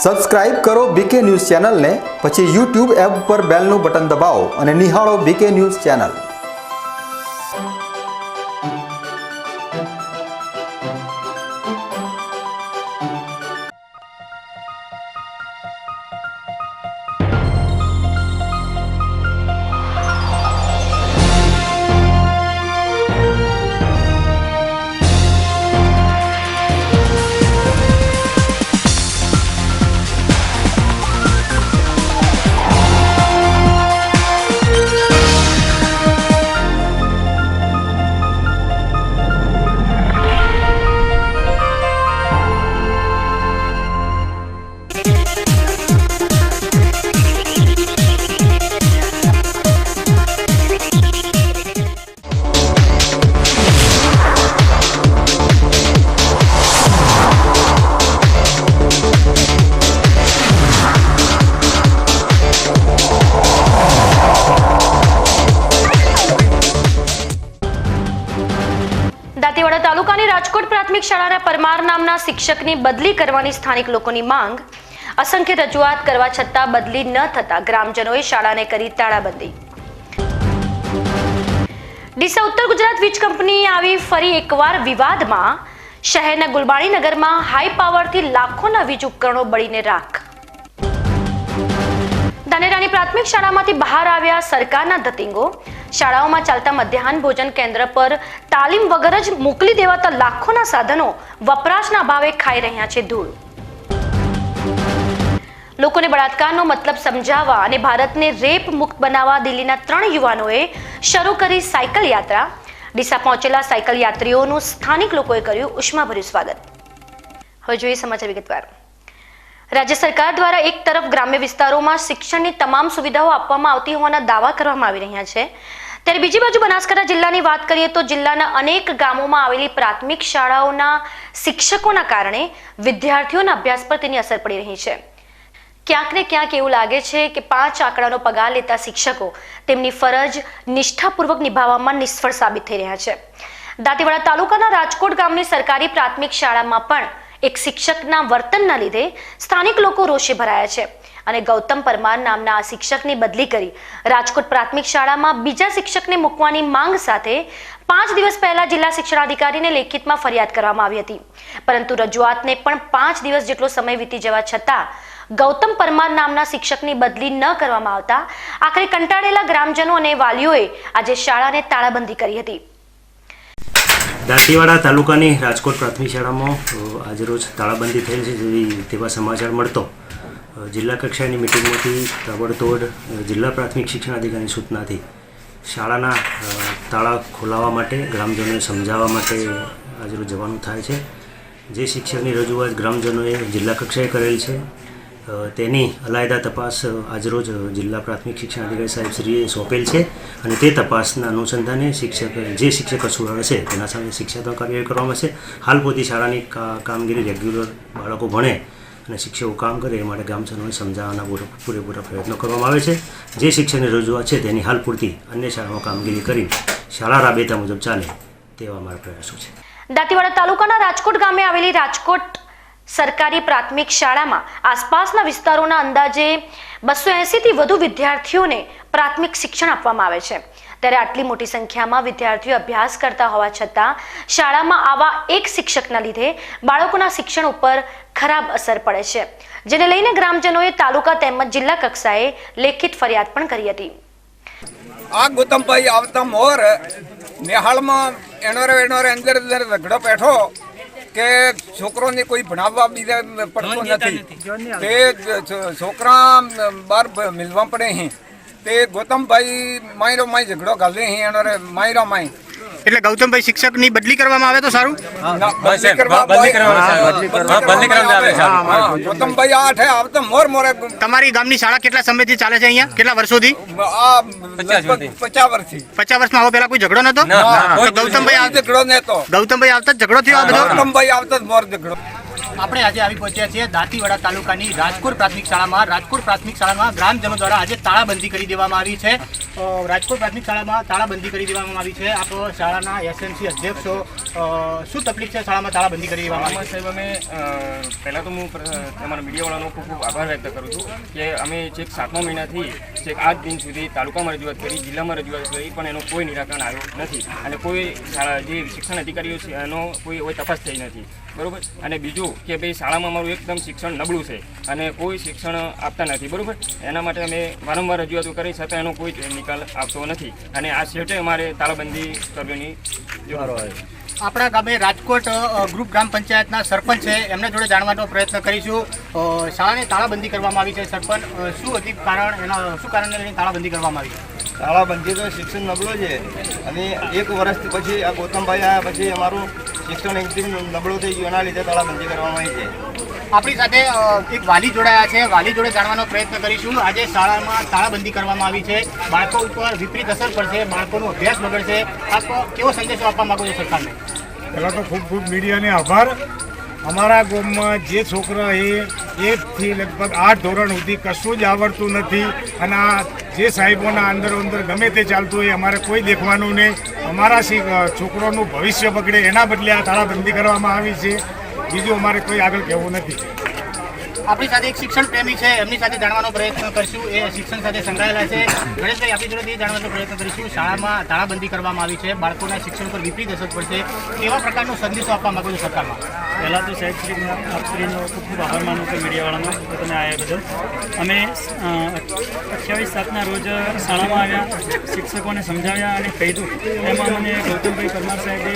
Subscribe કરો બીકે news ચેનલને, પછી યુટ્યુબ એપ પર બેલનું બટન દબાવો અને નિહાળો બીકે ન્યૂઝ ચેનલ। દાંતીવાડા તાલુકાની રાજકોટ પ્રાથમિક શાળાના પરમાર નામના શિક્ષકની બદલી કરવાની સ્થાનિક લોકોની માંગ। અસંખ્ય રજૂઆત કરવા છતાં બદલી ન થતા ગ્રામજનોએ શાળાને કરી તાળાબંધી। ડીસા ઉત્તર ગુજરાત વીજ કંપની આવી ફરી એકવાર વિવાદમાં। શહેરના ગુલબાણી નગરમાં હાઈ પાવરથી લાખોના વીજ ઉપકરણો બળીને રાખ। ધાનેરાની પ્રાથમિક શાળામાંથી બહાર આવ્યા સરકારના ધતિંગો। શાળાઓમાં ચાલતા મધ્યાહન ભોજન કેન્દ્ર પર તાલીમ વગર જ મોકલી દેવાતા લાખોના સાધનો વપરાશના અભાવે ખાઈ રહ્યા છે ધૂળ। લોકોને બળાત્કારનો મતલબ સમજાવવા અને ભારતને રેપ મુક્ત બનાવવા દિલ્હીના 3 યુવાનોએ શરૂ કરી સાયકલ યાત્રા। ડીસા પહોંચેલા સાયકલ યાત્રીઓનું સ્થાનિક લોકોએ કર્યું ઉષ્માભર્યું સ્વાગત। હવે જોઈએ સમાચાર વિગતવાર। રાજ્ય સરકાર દ્વારા એક તરફ ગ્રામ્ય વિસ્તારોમાં શિક્ષણની તમામ સુવિધાઓ આપવામાં આવતી હોવાના દાવા કરવામાં આવી રહ્યા છે, ત્યારે બીજી બાજુ બનાસકાંઠા જિલ્લાની વાત કરીએ તો જિલ્લાના અનેક ગામોમાં આવેલી પ્રાથમિક શાળાઓના શિક્ષકોના કારણે વિદ્યાર્થીઓના અભ્યાસ પર તેની અસર પડી રહી છે। ક્યાંક ને ક્યાંક એવું લાગે છે કે 5 આંકડાનો પગાર લેતા શિક્ષકો તેમની ફરજ નિષ્ઠાપૂર્વક નિભાવવામાં નિષ્ફળ સાબિત થઈ રહ્યા છે। દાંતીવાડા તાલુકાના રાજકોટ ગામની સરકારી પ્રાથમિક શાળામાં પણ એક શિક્ષકના વર્તનના લીધે સ્થાનિક લોકો રોષે ભરાયા છે અને ગૌતમ પરમાર નામના આ શિક્ષકની બદલી કરી રાજકોટ પ્રાથમિક શાળામાં બીજા શિક્ષકને મૂકવાની માંગ સાથે 5 દિવસ પહેલા જિલ્લા શિક્ષણાધિકારીને લેખિતમાં ફરિયાદ કરવામાં આવી હતી, પરંતુ રજૂઆતને પણ 5 દિવસ જેટલો સમય વીતી જવા છતાં ગૌતમ પરમાર નામના શિક્ષકની બદલી ન કરવામાં આવતા આખરે કંટાળેલા ગ્રામજનો અને વાલીઓએ આજે શાળાને તાળાબંધી કરી હતી। દાંતીવાડા તાલુકાની રાજકોટ પ્રાથમિક શાળામાં આજરોજ તાળાબંધી થયેલ છે તેવા સમાચાર મળતો જિલ્લા કક્ષાની મિટિંગમાંથી તાબડતોડ જિલ્લા પ્રાથમિક શિક્ષણાધિકારીની સૂચનાથી શાળાના તાળા ખોલાવવા માટે ગ્રામજનોને સમજાવવા માટે આજરોજ જવાનું થાય છે। જે શિક્ષકની રજૂઆત ગ્રામજનોએ જિલ્લા કક્ષાએ કરેલ છે તેની અલાયદા તપાસ આજરોજ જિલ્લા પ્રાથમિક શિક્ષણાધિકારી સાહેબશ્રીએ સોંપેલ છે અને તે તપાસના અનુસંધાને જે શિક્ષક કસૂરવાર હશે તેના સામે શિક્ષાત્મક કાર્યવાહી કરવામાં આવશે। હાલ પૂરતી શાળાની કામગીરી રેગ્યુલર બાળકો ભણે અને શિક્ષકો કામ કરે એ માટે ગ્રામજનોને સમજાવવાના પૂરેપૂરા પ્રયત્નો કરવામાં આવે છે। જે શિક્ષકની રજૂઆત છે તેની હાલ પૂરતી અન્ય શાળામાં કામગીરી કરી શાળા રાબેતા મુજબ ચાલે તેવા અમારા પ્રયાસો છે। દાંતીવાડા તાલુકાના રાજકોટ ગામે આવેલી રાજકોટ સરકારી પ્રાથમિક શાળામાં આસપાસના વિસ્તારોના અંદાજે 280 થી વધુ વિદ્યાર્થીઓને પ્રાથમિક શિક્ષણ આપવામાં આવે છે, ત્યારે આટલી મોટી સંખ્યામાં વિદ્યાર્થીઓ અભ્યાસ કરતા હોવા છતાં શાળામાં આવા એક શિક્ષકના લીધે બાળકોના શિક્ષણ ઉપર ખરાબ અસર પડે છે, જેને લઈને ગ્રામજનોએ તાલુકા તેમજ જિલ્લા કક્ષાએ લેખિત ફરિયાદ પણ કરી હતી। આ ગૌતમભાઈ આવતા મોર નિહાળમાં એનો અંદર ઝઘડો બેઠો કે છોકરોને કોઈ ભણાવવા બીજા પડતો નથી, તે છોકરા બાર મિલવા પડે હી, તે ગૌતમભાઈ માયરો માય ઝઘડો ગાલે હી એનો માયરો માય એટલે ગૌતમભાઈ શિક્ષકની બદલી કરવામાં આવે તો સારું। ગૌતમભાઈ આઠે આવતા મોર મોરે તમારી ગામની શાળા કેટલા સમયથી ચાલે છે અહીંયા, કેટલા વર્ષોથી? 50 વર્ષથી। 50 વર્ષમાં આવો પેલા કોઈ ઝઘડો નતો? ગૌતમભાઈ આવતા ઝઘડો થયો? ગૌતમભાઈ આવતા જ મોર ઝઘડો। આપણે આજે આવી પહોંચ્યા છીએ દાંતીવાડા તાલુકાની રાજકોટ પ્રાથમિક શાળામાં ગ્રામજનો દ્વારા આજે તાળાબંધી કરી દેવામાં આવી છે. રાજકોટ પ્રાથમિક શાળામાં તાળાબંધી કરી દેવામાં આવી છે. આપ શાળાના એસએમસી અધ્યક્ષો, શું તકલીફ છે શાળામાં તાળાબંધી કરી દેવામાં આવી? સાહેબ, અમે પહેલાં તો હું તમારા મીડિયાવાળાનો ખૂબ ખૂબ આભાર વ્યક્ત કરું છું કે અમે છેક 7મા મહિનાથી છેક આજ દિન સુધી તાલુકામાં રજૂઆત કરી, જિલ્લામાં રજૂઆત કરી, પણ એનો કોઈ નિરાકરણ આવ્યો નથી અને કોઈ શાળા જે શિક્ષણ અધિકારીઓ છે એનો કોઈ તપાસ થઈ નથી. બરાબર. અને બીજું કે ભાઈ શાળામાં અમારું એકદમ શિક્ષણ નબળું છે અને કોઈ શિક્ષણ આપતા નથી. બરાબર. એના માટે અમે વારંવાર રજૂઆતો કરી છતાં એનો કોઈ નિકાલ આપતો નથી અને આ છેવટે અમારે તાળાબંધી કરવાની જરૂર છે. આપણા ગામે રાજકોટ ગ્રુપ ગ્રામ પંચાયતના સરપંચ છે, એમના જોડે જાણવાનો પ્રયત્ન કરીશું. શાળાને તાળાબંધી કરવામાં આવી છે. સરપંચ, શું હતી કારણ, શું કારણને લઈને તાળાબંધી કરવામાં આવી? તાળાબંધી તો શિક્ષણ નબળો છે અને 1 વર્ષથી પછી આ ગૌતમભાઈ આવ્યા પછી અમારું શિક્ષણ એકદમ નબળું થઈ ગયું, એના લીધે તાળાબંધી કરવામાં આવી છે. આપણી સાથે એક વાલી જોડાયા છે, વાલી જોડે જાણવાનો પ્રયત્ન કરીશું. આજે શાળામાં તાળાબંધી કરવામાં આવી છે, બાળકો ઉપર વિપરીત અસર પડશે, બાળકોનો અભ્યાસ બગડશે. આપ કેવો સંદેશો આપવા માંગો છો સરકારને? પહેલાં તો ખૂબ ખૂબ મીડિયાને આભાર. અમારા ગામમાં જે છોકરા એ 1 થી લગભગ 8 ધોરણ સુધી કશું જ આવડતું નથી અને આ જે સાહેબોના અંદર ગમે તે ચાલતું હોય અમારે કોઈ દેખવાનું નહીં. અમારા છોકરોનું ભવિષ્ય બગડે એના બદલે આ તાળાબંધી કરવામાં આવી છે. બીજું અમારે કોઈ આગળ કહેવું નથી. આપણી સાથે એક શિક્ષણ પ્રેમી છે, એમની સાથે જાણવાનો પ્રયત્ન કરીશું. એ શિક્ષણ સાથે સંકળાયેલા છે. ગણેશભાઈ, આપણી જોડે જાણવાનો પ્રયત્ન કરીશું. શાળામાં તાળાબંધી કરવામાં આવી છે, બાળકોના શિક્ષણ પર વિપરીત અસર પડશે, કેવા પ્રકારનો સંદેશો આપવા માંગો છો સરકારમાં? પહેલાં તો સાહેબશ્રીનો ખૂબ ખૂબ આભાર માનું છું મીડિયાવાળાનો કે તમે આવ્યા બદલ. અમે 28/7ના રોજ શાળામાં આવ્યા, શિક્ષકોને સમજાવ્યા અને કહ્યું. એમાં મને ગૌતમભાઈ પરમાર સાહેબે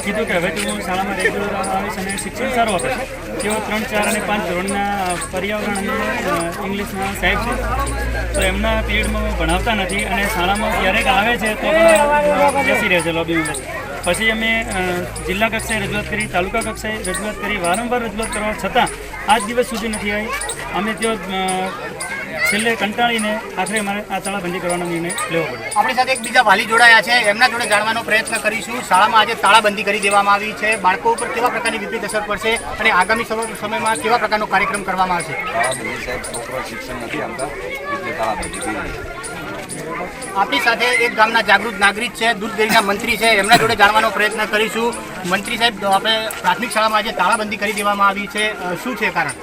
કીધું કે હવે તું શાળામાં રેગ્યુલર આવીશ અને શિક્ષણ સારું આપે. તેઓ 3, 4 અને 5 ધોરણના પર્યાવરણ અને ઇંગ્લિશના સાહેબ છે, તો એમના પીરિયડમાં ભણાવતા નથી અને શાળામાં ક્યારેક આવે છે તો બેસી રહે છે લોબીમાં. પછી અમે જિલ્લા કક્ષાએ રજૂઆત કરી, તાલુકા કક્ષાએ રજૂઆત કરી, વારંવાર રજૂઆત કરવા છતાં આજ દિવસ સુધી નથી આવી. અમે તેઓ છેલ્લે કંટાળીને આખરે અમારે આ તાળાબંધી કરવાનો નિર્ણય લેવો પડ્યો. આપણી સાથે એક બીજા વાલી જોડાયા છે, એમના જોડે જાણવાનો પ્રયત્ન કરીશું. શાળામાં આજે તાળાબંધી કરી દેવામાં આવી છે, બાળકો ઉપર કેવા પ્રકારની વિપરીત અસર પડશે અને આગામી સમયમાં કેવા પ્રકારનો કાર્યક્રમ કરવામાં આવશે? તાળાબંધી સાહેબ, છોકરો શિક્ષણ નથી આપતા એટલે તાળાબંધી કરી. આપણી સાથે એક ગામના જાગૃત નાગરિક છે, દૂધ ડેરીના મંત્રી છે, એમના જોડે જાણવાનો પ્રયત્ન કરીશું. મંત્રી સાહેબ, આપણે પ્રાથમિક શાળામાં આજે તાળાબંધી કરી દેવામાં આવી છે, શું છે કારણ?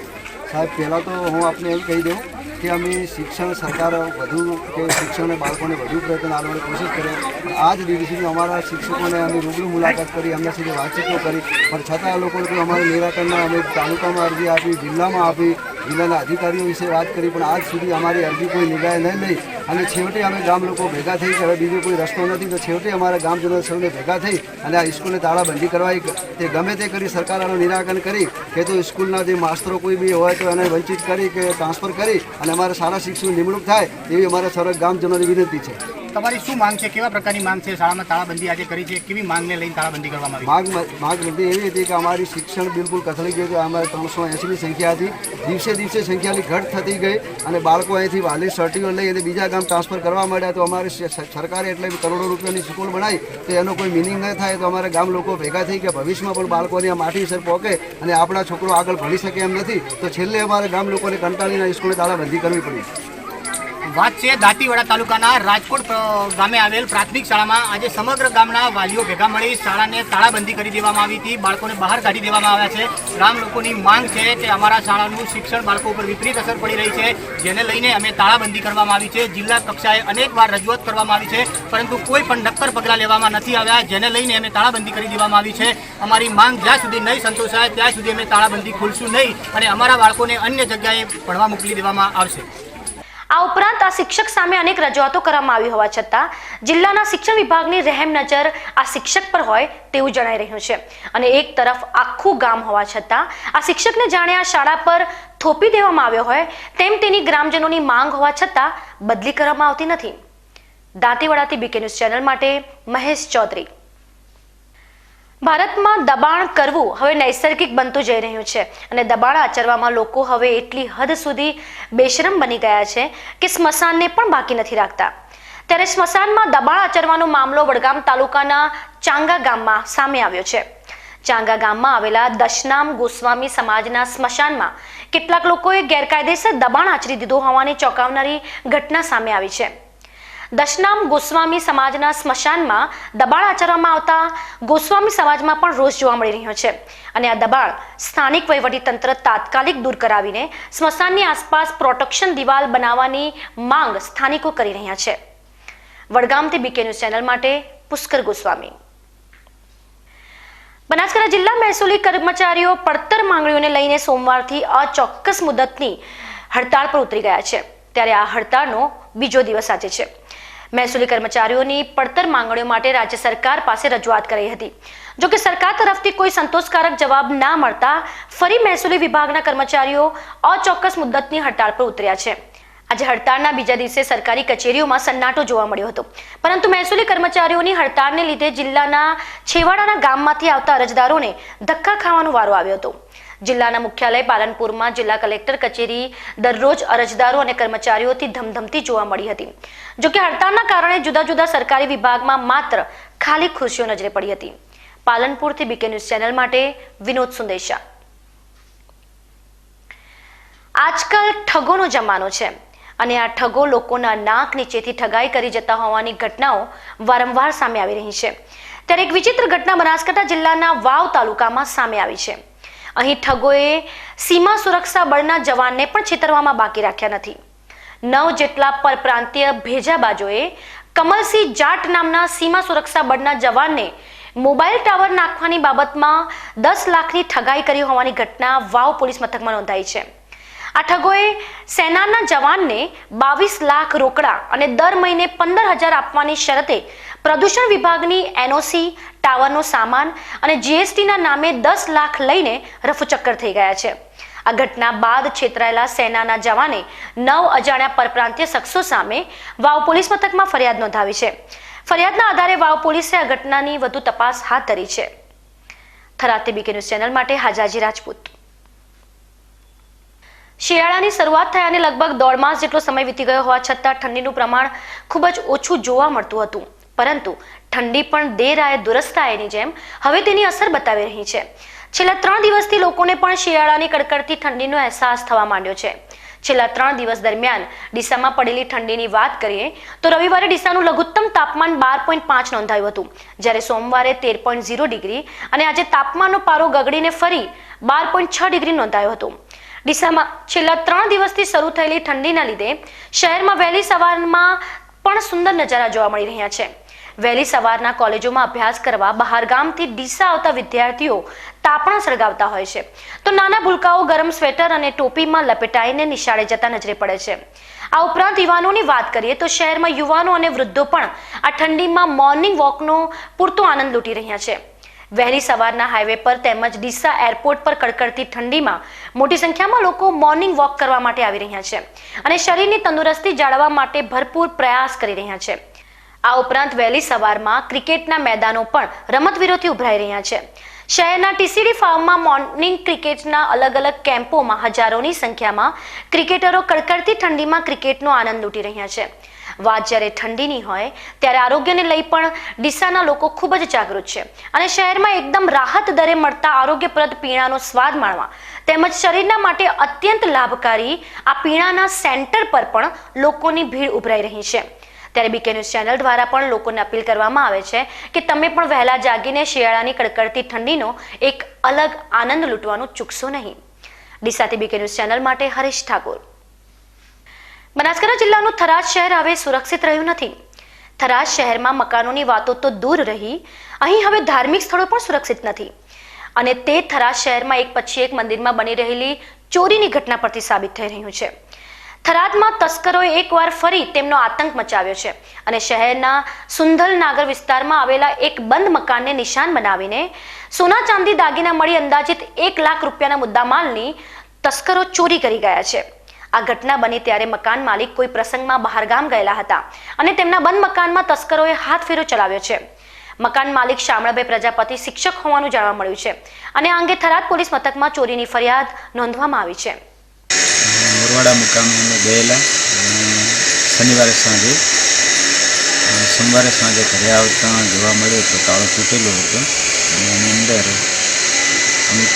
સાહેબ, પહેલાં તો હું આપને એવું કહી દઉં કે અમે શિક્ષણ સરકાર વધુ કે શિક્ષણને બાળકોને વધુ પ્રયત્ન આપવાની કોશિશ કરે. આ જ દિવસ સુધી અમારા શિક્ષકોને અમે રૂબરૂ મુલાકાત કરી, એમના સાથે વાતચીતો કરી, પણ છતાં આ લોકોને કોઈ અમારું નિરાકરણ અમે તાલુકામાં અરજી આપી, જિલ્લામાં આપી, જિલ્લાના અધિકારીઓ વિશે વાત કરી, પણ આજ સુધી અમારી અરજી કોઈ નિગાહે નહીં લઈ અને છેવટે અમે ગામ લોકો ભેગા થઈ કે હવે બીજો કોઈ રસ્તો નથી, તો છેવટે અમારા ગામજનો સૌને ભેગા થઈ અને આ સ્કૂલને તાળાબંધી કરવાઈ. તે ગમે તે કરી સરકાર આનું નિરાકરણ કરી કે તો સ્કૂલના જે માસ્તરો કોઈ બી હોય તો એને વંચિત કરી કે ટ્રાન્સફર કરી અને અમારે સારા શિક્ષકની નિમણૂક થાય એવી અમારા સર્વ ગામજનોની વિનંતી છે. તમારી શું માંગ છે? કેવા પ્રકારની માંગ છે? શાળામાં તાળાબંધી આજે કરી છે, કેવી માંગને લઈને તાળાબંધી કરવામાં આવી? માંગ બધી એવી હતી કે અમારી શિક્ષણ બિલકુલ કથળી ગયું હતું. અમારે 380ની સંખ્યા હતી, દિવસે સંખ્યાની ઘટ થતી ગઈ અને બાળકો અહીંથી વાલી સર્ટિફિકેટ લઈ અને બીજા ગામ ટ્રાન્સફર કરવા માંડ્યા. તો અમારે સરકારે એટલે કરોડો રૂપિયાની સ્કૂલ બનાવી તો એનો કોઈ મિનિંગ ન થાય. તો અમારે ગામ લોકો ભેગા થઈ કે ભવિષ્યમાં પણ બાળકોની આ માટી સર પહોંચે અને આપણા છોકરો આગળ ભણી શકે એમ નથી, તો છેલ્લે અમારે ગામ લોકોને કંટાળીને સ્કૂલે તાળાબંધી કરવી પડી. વાત છે દાંતીવાડા તાલુકાના રાજકોટ ગામે આવેલ પ્રાથમિક શાળામાં આજે સમગ્ર ગામના વાલીઓ ભેગા મળી શાળાને તાળાબંધી કરી દેવામાં આવી હતી. બાળકોને બહાર કાઢી દેવામાં આવ્યા છે. ગામ લોકોની માંગ છે કે અમારા શાળાનું શિક્ષણ બાળકો ઉપર વિપરીત અસર પડી રહી છે, જેને લઈને અમે તાળાબંધી કરવામાં આવી છે. જિલ્લા કક્ષાએ અનેકવાર રજૂઆત કરવામાં આવી છે, પરંતુ કોઈ પણ નક્કર પગલાં લેવામાં નથી આવ્યા, જેને લઈને અમે તાળાબંધી કરી દેવામાં આવી છે. અમારી માંગ જ્યાં સુધી નહીં સંતોષાય ત્યાં સુધી અમે તાળાબંધી ખોલશું નહીં અને અમારા બાળકોને અન્ય જગ્યાએ ભણવા મોકલી દેવામાં આવશે. આ ઉપરાંત આ શિક્ષક સામે અનેક રજૂઆતો કરવામાં આવી હોવા છતાં જિલ્લાના શિક્ષણ વિભાગની રહેમ નજર આ શિક્ષક પર હોય તેવું જણાઈ રહ્યું છે. અને એક તરફ આખું ગામ હોવા છતાં આ શિક્ષકને જાણે આ શાળા પર થોપી દેવામાં આવ્યો હોય તેમ તેની ગ્રામજનોની માંગ હોવા છતાં બદલી કરવામાં આવતી નથી. દાંતીવાડાથી બીકે ન્યૂઝ ચેનલ માટે મહેશ ચૌધરી. ભારતમાં દબાણ કરવું હવે નૈસર્ગિક બનતું જઈ રહ્યું છે અને દબાણ આચરવામાં લોકો હવે એટલી હદ સુધી બેશરમ બની ગયા છે કે સ્મશાનને પણ બાકી નથી રાખતા. ત્યારે સ્મશાનમાં દબાણ આચરવાનો મામલો વડગામ તાલુકાના ચાંગા ગામમાં સામે આવ્યો છે. ચાંગા ગામમાં આવેલા દશનામ ગોસ્વામી સમાજના સ્મશાનમાં કેટલાક લોકોએ ગેરકાયદેસર દબાણ આચરી દીધું હોવાની ચોંકાવનારી ઘટના સામે આવી છે. દશનામ ગોસ્વામી સમાજના સ્મશાનમાં દબાણ આચરવામાં આવતા ગોસ્વામી સમાજમાં પણ રોષ જોવા મળી રહ્યો છે અને આ દબાણ સ્થાનિક વહીવટીતંત્ર તાત્કાલિક દૂર કરાવીને સ્મશાનની આસપાસ પ્રોટેક્શન દિવાલ બનાવવાની માંગ સ્થાનિકો કરી રહ્યા છે. વડગામથી બીકે ન્યૂઝ ચેનલ માટે પુષ્કર ગોસ્વામી. બનાસકાંઠા જિલ્લા મહેસૂલી કર્મચારીઓ પડતર માંગણીઓને લઈને સોમવારથી અચોક્કસ મુદતની હડતાળ પર ઉતરી ગયા છે. ત્યારે આ હડતાળનો બીજો દિવસ આજે છે. મહેસૂલી કર્મચારીઓની પડતર માંગણીઓ માટે રાજ્ય સરકાર પાસે રજૂઆત કરી હતી. જો કે સરકાર તરફથી કોઈ સંતોષકારક જવાબ ના મળતા ફરી મહેસૂલી વિભાગના કર્મચારીઓ અચોક્કસ મુદતની હડતાળ પર ઉતર્યા છે. આજે હડતાળના બીજા દિવસે સરકારી કચેરીઓમાં સન્નાટો જોવા મળ્યો હતો, પરંતુ મહેસૂલી કર્મચારીઓની હડતાળને લીધે જિલ્લાના છેવાડાના ગામમાંથી આવતા અરજદારોને ધક્કા ખાવાનો વારો આવ્યો હતો. જિલ્લાના મુખ્યાલય પાલનપુરમાં જિલ્લા કલેક્ટર કચેરી દરરોજ અરજદારો અને કર્મચારીઓથી ધમધમતી જોવા મળી હતી. જોકે હડતાળના કારણે જુદા જુદા સરકારી વિભાગમાં માત્ર ખાલી ખુરશીઓ નજરે પડી હતી. પાલનપુરથી બીકે ન્યૂઝ ચેનલ માટે વિનોદ સુંદેશા. આજકાલ ઠગોનો જમાનો છે અને આ ઠગો લોકોના નાક નીચેથી ઠગાઈ કરી જતા હોવાની ઘટનાઓ વારંવાર સામે આવી રહી છે. ત્યારે એક વિચિત્ર ઘટના બનાસકાંઠા જિલ્લાના વાવ તાલુકામાં સામે આવી છે. અહીં ઠગોએ સીમા સુરક્ષા બળના જવાનને પણ છેતરવામાં બાકી રાખ્યા નથી. 9 જેટલા પરપ્રાંતીય ભેજાબાજોએ કમલસિંહ જાટ નામના સીમા સુરક્ષા બળના જવાનને મોબાઈલ ટાવર નાખવાની બાબતમાં 10 લાખની ઠગાઈ કરી હોવાની ઘટના વાવ પોલીસ મથકમાં નોંધાઈ છે. આ ઠગોએ સેનાના જવાનને 22 લાખ રોકડા અને દર મહિને 15,000 આપવાની શરતે પ્રદૂષણ વિભાગની એનઓસી, ટાવરનો સામાન અને જીએસટીના નામે 10 લાખ લઈને રફુચક્કર થઈ ગયા છે. આ ઘટના બાદ છેતરાયેલા સેનાના જવાને 9 અજાણ્યા પરપ્રાંતીય શખ્સો સામે વાવ પોલીસ મથકમાં ફરિયાદ નોંધાવી છે. ફરિયાદના આધારે વાવ પોલીસે આ ઘટનાની વધુ તપાસ હાથ ધરી છે. થરાદથી બીકે ન્યૂઝ ચેનલ માટે હાજાજી રાજપૂત. શિયાળાની શરૂઆત થયાને લગભગ 1.5 માસ જેટલો સમય વીતી ગયો હોવા છતાં ઠંડીનું પ્રમાણ ખૂબ જ ઓછું જોવા મળતું હતું, પરંતુ ઠંડી પણ દેર આયે દુરસ્ત આયેની જેમ હવે તેની અસર બતાવી રહી છે. છેલ્લા 3 દિવસથી લોકોને પણ શિયાળાની કડકડતી ઠંડીનો અહેસાસ થવા માંડ્યો છે. છેલ્લા 3 દિવસ દરમિયાન ડીસામાં પડેલી ઠંડીની વાત કરીએ તો રવિવારે ડીસાનું લઘુત્તમ તાપમાન 12.5 નોંધાયું હતું, જ્યારે સોમવારે 13.0 ડિગ્રી અને આજે તાપમાનનો પારો ગગડીને ફરી 12.6 ડિગ્રી નોંધાયો હતો. ડીસામાં છેલ્લા 3 દિવસથી શરૂ થયેલી ઠંડીના લીધે શહેરમાં વહેલી સવારમાં પણ સુંદર નજારા જોવા મળી રહ્યા છે. વહેલી સવારના કોલેજોમાં અભ્યાસ કરવા બહારગામથી ડીસા આવતા વિદ્યાર્થીઓ તાપણા સળગાવતા હોય છે, તો નાના ભૂલકાઓ ગરમ સ્વેટર અને ટોપીમાં લપેટાઈને નિશાળે જતા નજરે પડે છે. આ ઉપરાંત યુવાનોની વાત કરીએ તો શહેરમાં યુવાનો અને વૃદ્ધો પણ આ ઠંડીમાં મોર્નિંગ વોકનો પૂરતો આનંદ લૂંટી રહ્યા છે. વહેલી સવારના હાઈવે પર તેમજ ડીસા એરપોર્ટ પર કડકડતી ઠંડીમાં મોટી સંખ્યામાં લોકો મોર્નિંગ વોક કરવા માટે આવી રહ્યા છે અને શરીરની તંદુરસ્તી જાળવવા માટે ભરપૂર પ્રયાસ કરી રહ્યા છે. આ ઉપરાંત વહેલી સવારમાં ક્રિકેટના મેદાનો પણ રમતવીરોથી ઉભરાઈ રહ્યા છે. શહેરના ટીસીડી ફાર્મમાં મોર્નિંગ ક્રિકેટના અલગ અલગ કેમ્પોમાં હજારોની સંખ્યામાં ક્રિકેટરો કડકડતી ઠંડીમાં ક્રિકેટનો આનંદ લૂંટી રહ્યા છે. વાત જ્યારે ઠંડીની હોય ત્યારે આરોગ્યને લઈ પણ ડીસાના લોકો ખૂબ જ જાગૃત છે અને શહેરમાં એકદમ રાહત દરે મળતા આરોગ્યપ્રદ પીણાનો સ્વાદ માણવા તેમજ શરીરના માટે અત્યંત લાભકારી આ પીણાના સેન્ટર પર પણ લોકોની ભીડ ઉભરાઈ રહી છે. ત્યારે બીકે ન્યૂઝ ચેનલ દ્વારા પણ લોકોને અપીલ કરવામાં આવે છે કે તમે પણ વહેલા જાગીને શિયાળાની કડકડતી ઠંડીનો એક અલગ આનંદ લૂંટવાનું ચૂકશો નહીં. ડીસાથી બીકે ન્યૂઝ ચેનલ માટે હરીશ ઠાકોર. બનાસકાંઠા જિલ્લાનું થરાદ શહેર હવે સુરક્ષિત રહ્યું નથી. થરાદ શહેરમાં મકાનોની વાતો તો દૂર રહી, અહીં હવે ધાર્મિક સ્થળો પણ સુરક્ષિત નથી અને તે થરાદ શહેરમાં એક પછી એક મંદિરમાં બની રહેલી ચોરીની ઘટના પરથી સાબિત થઈ રહ્યું છે. થરાદમાં તસ્કરોએ એકવાર ફરી તેમનો આતંક મચાવ્યો છે અને શહેરના સુંધલ નાગર વિસ્તારમાં આવેલા એક બંધ મકાનને નિશાન બનાવીને સોના ચાંદી દાગીના મળી અંદાજિત 1 લાખ રૂપિયાના મુદ્દામાલની તસ્કરો ચોરી કરી ગયા છે. આ ઘટના બની ત્યારે મકાન માલિક કોઈ પ્રસંગમાં બહારગામ ગયેલા હતા અને તેમના બંધ મકાનમાં તસ્કરોએ હાથ ફેરો ચલાવ્યો છે. મકાન માલિક શામળાભાઈ પ્રજાપતિ શિક્ષક હોવાનું જાણવા મળ્યું છે અને આ અંગે થરાદ પોલીસ મથકમાં ચોરીની ફરિયાદ નોંધવામાં આવી છે. મોરવાડા મુકામે અમે ગયેલા શનિવારે સાંજે, સોમવારે સાંજે ઘરે આવતા જોવા મળ્યો તો તાળો તૂટેલો હતો અને એની અંદર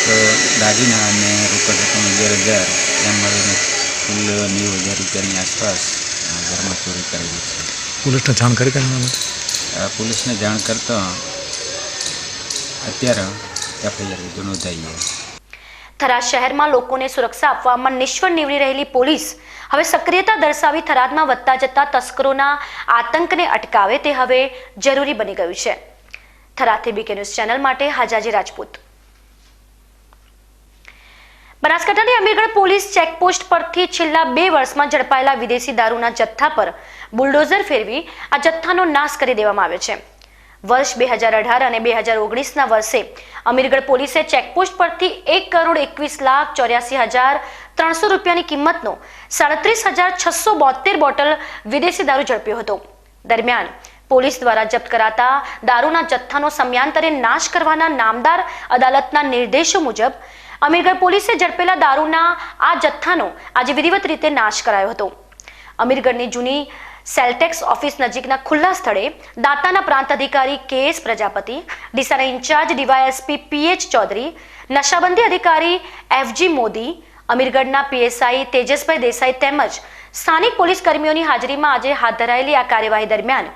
તો દાગીના અને રોકડ રકમ 11,000 એમ મળીને કુલ 90,000 રૂપિયાની આસપાસ ઘરમાં ચોરી કરેલી છે. પોલીસને જાણ કરી તમે? પોલીસને જાણ કરતા અત્યારે FIR નોંધાઈ છે. થરાદ શહેરમાં લોકોને સુરક્ષા આપવામાં નિષ્ફળ નીવડી રહેલી પોલીસ હવે સક્રિયતા દર્શાવી થરાદમાં વધતા જતા તસ્કરોના આતંકને અટકાવે તે હવે જરૂરી બની ગયું છે. થરાદથી BK ન્યૂઝ ચેનલ માટે હાજાજી રાજપૂત. બનાસકાંઠાની અમીરગઢ પોલીસ ચેકપોસ્ટ પરથી છેલ્લા 2 વર્ષમાં ઝડપાયેલા વિદેશી દારૂના જથ્થા પર બુલડોઝર ફેરવી આ જથ્થાનો નાશ કરી દેવામાં આવ્યો છે. વર્ષ 2018 અને 2019ના વર્ષે અમીરગઢ પોલીસે ચેકપોસ્ટ પરથી 1,21,84,300 રૂપિયાની કિંમતનો 37,672 બોટલ વિદેશી દારૂ ઝડપ્યો હતો. દરમિયાન પોલીસ દ્વારા જપ્ત કરાતા દારૂના જથ્થાનો સમયાંતરે નાશ કરવાના નામદાર અદાલતના નિર્દેશો મુજબ અમીરગઢ પોલીસે ઝડપેલા દારૂના આ જથ્થાનો આજે વિધિવત રીતે નાશ કરાયો હતો. અમીરગઢની જૂની સેલટેક્સ ઓફિસ નજીકના ખુલ્લા સ્થળે દાંતાના પ્રાંત અધિકારી KS પ્રજાપતિ, ડીસાના ઇન્ચાર્જ DYSP PH ચૌધરી, નશાબંધી અધિકારી FG મોદી, અમીરગઢના PSI તેજસભાઈ દેસાઈ તેમજ સ્થાનિક પોલીસ કર્મીઓની હાજરીમાં આજે હાથ ધરાયેલી આ કાર્યવાહી દરમિયાન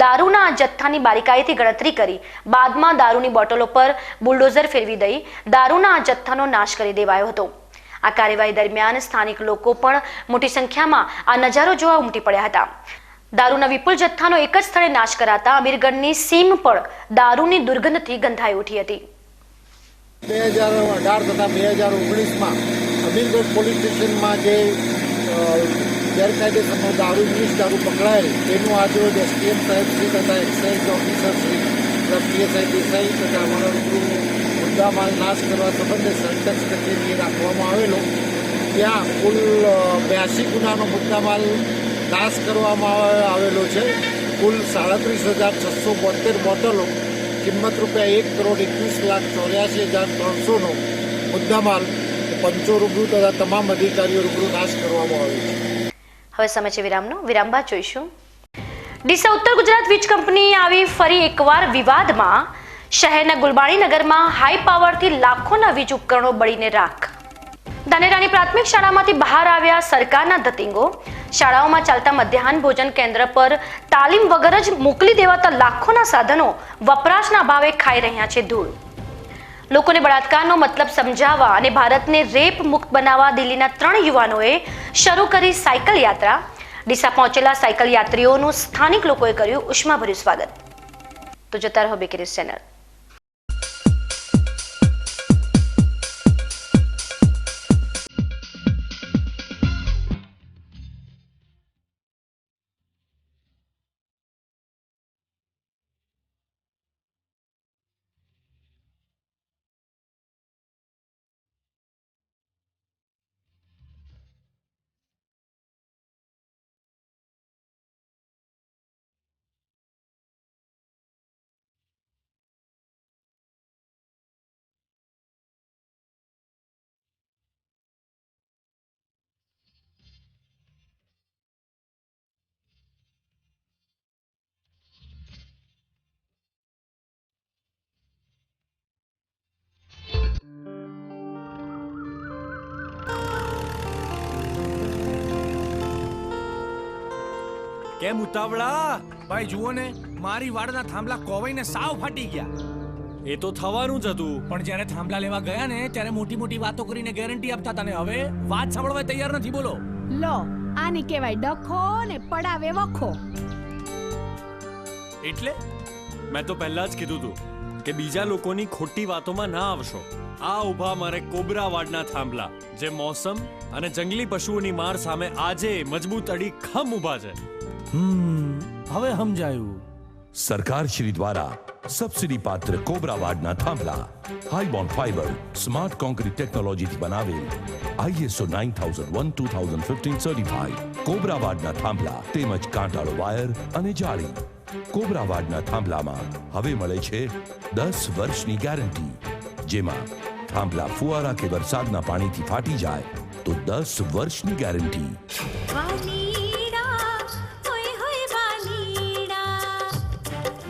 દારૂના આ જથ્થાની બારીકાઈથી ગણતરી કરી બાદમાં દારૂની બોટલો પર બુલડોઝર ફેરવી દઈ દારૂના આ જથ્થાનો નાશ કરી દેવાયો હતો. આ કાર્યવાહી દરમિયાન સ્થાનિક લોકો પણ મોટી સંખ્યામાં આ નજારો જોવા ઉમટી પડ્યા હતા. દારૂના વિપુલ જથ્થાનો એક જ સ્થળે નાશ કરાતા અમીરગઢની સીમ પણ દારૂની દુર્ગંધથી ગંધાઈ ઉઠી હતી. 2018 તથા 2019માં અમીરગઢ પોલીસ સ્ટેશનમાં જે ગેરકાયદેસરનો દારૂ ઇંગ્લિશ દારૂ પકડાયેલ તેનું આજરોજ SPM સાહેબ શ્રી તથા excise officer Shri PSI Desai તથા વનરૂ મુદ્દામાલ નાશ કરવા સંબંધે સેન્ટેક્સ કચેરીએ રાખવામાં આવેલો. ત્યાં કુલ 82 ગુનાનો મુદ્દામાલ નાશ કરવામાં આવેલો છે. કુલ 37,672 બોટલો કિંમત રૂપિયા 1,21,84,300નો મુદ્દામાલ પંચો રૂબરૂ તથા તમામ અધિકારીઓ રૂબરૂ નાશ કરવામાં આવ્યો છે. હવે સમય છે વિરામનો. વિરામ બાદ જોઈશું. ડીસા ઉત્તર ગુજરાત વીજ કંપની આવી ફરી એકવાર વિવાદમાં. શહેરના ગુલબાણી નગરમાં હાઈ પાવરથી લાખોના વીજ ઉપકરણો બળીને રાખ. ધાનેરાની પ્રાથમિક શાળામાંથી બહાર આવ્યા સરકારના ધતિંગો. શાળાઓમાં ચાલતા મધ્યાહન ભોજન કેન્દ્ર પર તાલીમ વગર જ મોકલી દેવાતા લાખોના સાધનો વપરાશના અભાવે ખાઈ રહ્યા છે ધૂળ. લોકોને બળાત્કારનો મતલબ સમજાવવા અને ભારતને રેપ મુક્ત બનાવવા દિલ્હીના 3 યુવાનોએ શરૂ કરી સાયકલ યાત્રા. ડીસા પહોંચેલા સાયકલ યાત્રીઓનું સ્થાનિક લોકોએ કર્યું ઉષ્માભર્યું સ્વાગત. તો જોતા રહો BK ન્યૂઝ ચેનલ. કેમ ઉતાવળા? ભાઈ જુઓ ને, મારી વાડના થાંભલા કોવાઈને સાવ ફાટી ગયા. એ તો થવાનું જ હતું, પણ જ્યારે થાંભલા લેવા ગયા ને ત્યારે મોટી મોટી વાતો કરીને ગેરંટી આપતા હતા ને હવે વાત સાંભળવા તૈયાર નથી. બોલો લો, આને કહેવાય ડખો ને પડાવે વખો. એટલે મેં તો પહેલા જ કીધું હતું કે બીજા લોકોની ખોટી વાતોમાં ના આવશો. આ ઉભા મારે કોબરા વાડના થાંભલા, જે મોસમ અને જંગલી પશુઓની માર સામે આજે મજબૂત અડી ખમ ઉભા છે. હવે સમજાયું. સરકાર શ્રી દ્વારા સબસિડી પાત્ર કોબરા વાડના થાંભલા high bond fibre smart concrete ટેકનોલોજીથી બનાવેલ ISO 9001:2015 સર્ટિફાઈડ કોબરા વાડના થાંભલા તેમજ કાંટાળો વાયર અને જાળી. કોબરા વાડના થાંભલામાં હવે મળે છે 10 વર્ષની ગેરંટી, જેમાં થાંભલા ફુવારા કે વરસાદના પાણીથી ફાટી જાય તો 10 વર્ષની ગેરંટી.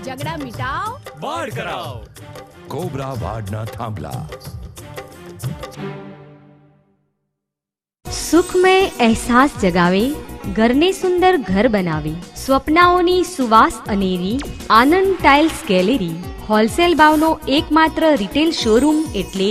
ઝઘડા મિટાવ, બાળ કરાવ. કોબરા વાડના થાંભલા. સુખમય અહેસાસ જગાવે, ઘરને સુંદર ઘર બનાવે, સ્વપ્નાઓની સુવાસ અનેરી આનંદ ટાઇલ્સ ગેલેરી. હોલસેલ ભાવનો એકમાત્ર રિટેલ શોરૂમ એટલે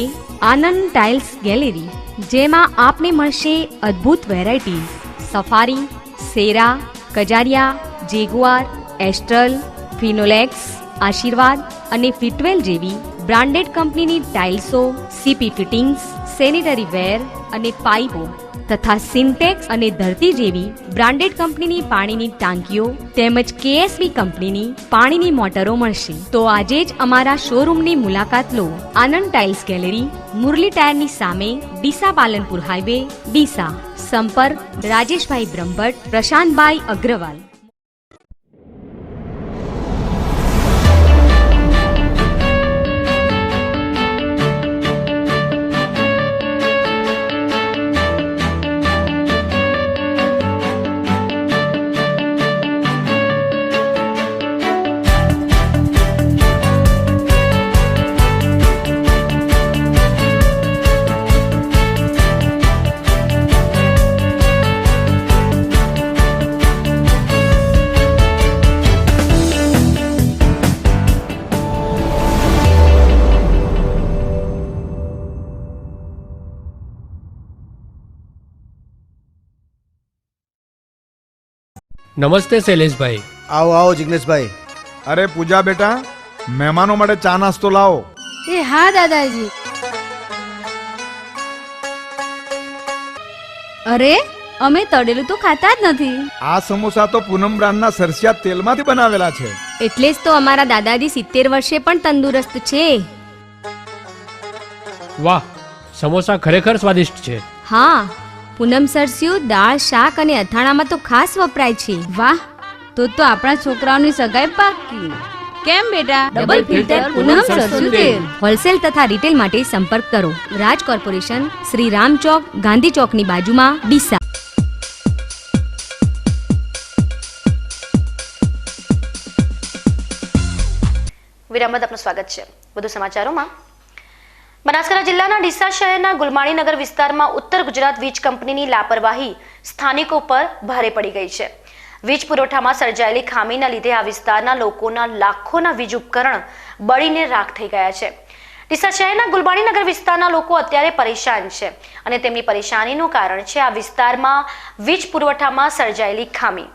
આનંદ ટાઇલ્સ ગેલેરી, જેમાં આપને મળશે અદ્ભુત variety Safari, Cera, Kajaria, Jaguar, Astral, Finolex, Ashirvad અને ફિટવેલ જેવી બ્રાન્ડેડ કંપનીની ટાઇલ્સો, સીપી ફિટિંગ્સ, સેનિટરી વેર અને પાઇપો તથા સિન્ટેક્સ અને ધરતી જેવી બ્રાન્ડેડ કંપનીની પાણીની ટાંકીઓ તેમજ કેએસબી કંપનીની પાણીની મોટરો મળશે. તો આજે જ અમારા શોરૂમની મુલાકાત લો. આનંદ ટાઇલ્સ ગેલેરી, મુરલી ટાયરની સામે, ડીસા પાલનપુર હાઈવે, ડીસા. સંપર્ક રાજેશભાઈ બ્રહ્મભટ્ટ, પ્રશાંતભાઈ અગ્રવાલ. નમસ્તે શૈલેષભાઈ. આવો આવો જિગ્નેશભાઈ. અરે પૂજા બેટા, મહેમાનો માટે ચા નાસ્તો લાવો. એ હા દાદાજી. અરે અમે તળેલું તો ખાતા જ નથી. આ સમોસા તો પૂનમ બ્રાન્ડના સરસિયા તેલમાંથી બનાવેલા છે. એટલે જ તો અમારા દાદાજી 70 વર્ષે પણ તંદુરસ્ત છે. વાહ, સમોસા ખરેખર સ્વાદિષ્ટ છે. હા, પૂનમ સરસ્યું દાળ, શાક અને અથાણામાં તો ખાસ વપરાય છે. વાહ, તો આપણા છોકરાઓની સગાઈ પાકી. કેમ બેટા? ડબલ ફિલ્ટર પૂનમ સરસ્યું તેલ. હોલસેલ તથા રિટેલ માટે સંપર્ક કરો. રાજ કોર્પોરેશન, શ્રી રામ ચોક, ગાંધી ચોકની બાજુમાં, ડીસા. વિરામ બાદ આપનું સ્વાગત છે. વધુ સમાચારોમાં, બનાસકાંઠા જિલ્લાના ડીસા શહેરના ગુલમાણીનગર વિસ્તારમાં ઉત્તર ગુજરાત વીજ કંપનીની લાપરવાહી સ્થાનિકો પર ભારે પડી ગઈ છે. વીજ પુરવઠામાં સર્જાયેલી ખામીના લીધે આ વિસ્તારના લોકોના લાખોના વીજ ઉપકરણ બળીને રાખ થઈ ગયા છે. ડીસા શહેરના ગુલમાણીનગર વિસ્તારના લોકો અત્યારે પરેશાન છે અને તેમની પરેશાનીનું કારણ છે આ વિસ્તારમાં વીજ પુરવઠામાં સર્જાયેલી ખામી.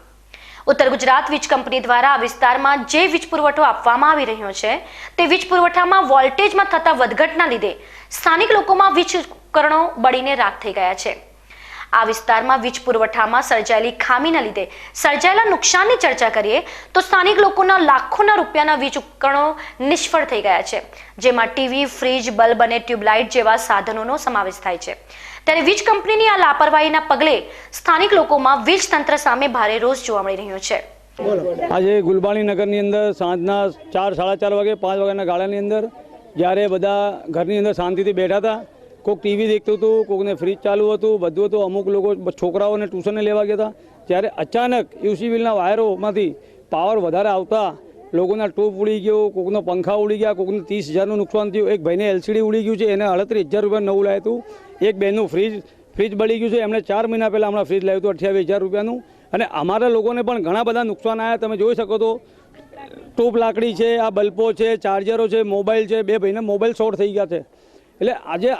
ઉત્તર ગુજરાત વીજ કંપની દ્વારા આ વિસ્તારમાં જે વીજ પુરવઠો આપવામાં આવી રહ્યો છે તે વીજ પુરવઠામાં વોલ્ટેજમાં થતા વધઘટના લીધે સ્થાનિક લોકોમાં વીજ ઉપકરણો બળીને રાખ થઈ ગયા છે. આ વિસ્તારમાં વીજ પુરવઠામાં સર્જાયેલી ખામીના લીધે સર્જાયેલા નુકસાનની ચર્ચા કરીએ તો સ્થાનિક લોકોના લાખોના રૂપિયાના વીજ ઉપકરણો નિષ્ફળ થઈ ગયા છે, જેમાં ટીવી, ફ્રીજ, બલ્બ અને ટ્યુબલાઇટ જેવા સાધનોનો સમાવેશ થાય છે. ત્યારે વીજ કંપનીની આ લાપરવાહીના પગલે સ્થાનિક લોકોમાં વીજ તંત્ર સામે ભારે રોષ જોવા મળી રહ્યો છે. આજે ગુલબાણી નગરની અંદર સાંજના 4, 4:30 વાગે 5 વાગ્યાના ગાળાની અંદર જ્યારે બધા ઘરની અંદર શાંતિથી બેઠા હતા, કોઈક ટીવી દેખતું હતું, કોઈકને ફ્રીજ ચાલુ હતું, બધું હતું, અમુક લોકો છોકરાઓને ટ્યુશને લેવા ગયા હતા, ત્યારે અચાનક યુસીબીલના વાયરોમાંથી પાવર વધારે આવતા લોકોના ટોપ ઉડી ગયો, કોઈકનો પંખા ઉડી ગયા, કોઈકને 30,000નું નુકસાન થયું. એક ભાઈને એલસીડી ઉડી ગયું છે, એને 38,000 રૂપિયા નવું લાવ્યું હતું. એક બહેનનું ફ્રીજ બળી ગયું છે, એમણે 4 મહિના પહેલાં હમણાં ફ્રીજ લાવ્યું હતું 28,000 રૂપિયાનું. અને અમારા લોકોને પણ ઘણા બધા નુકસાન આવ્યા. તમે જોઈ શકો તો ટોપ લાકડી છે, આ બલ્બો છે, ચાર્જરો છે, મોબાઈલ છે. 2 ભાઈને મોબાઈલ શોર્ટ થઈ ગયા છે. એટલે આજે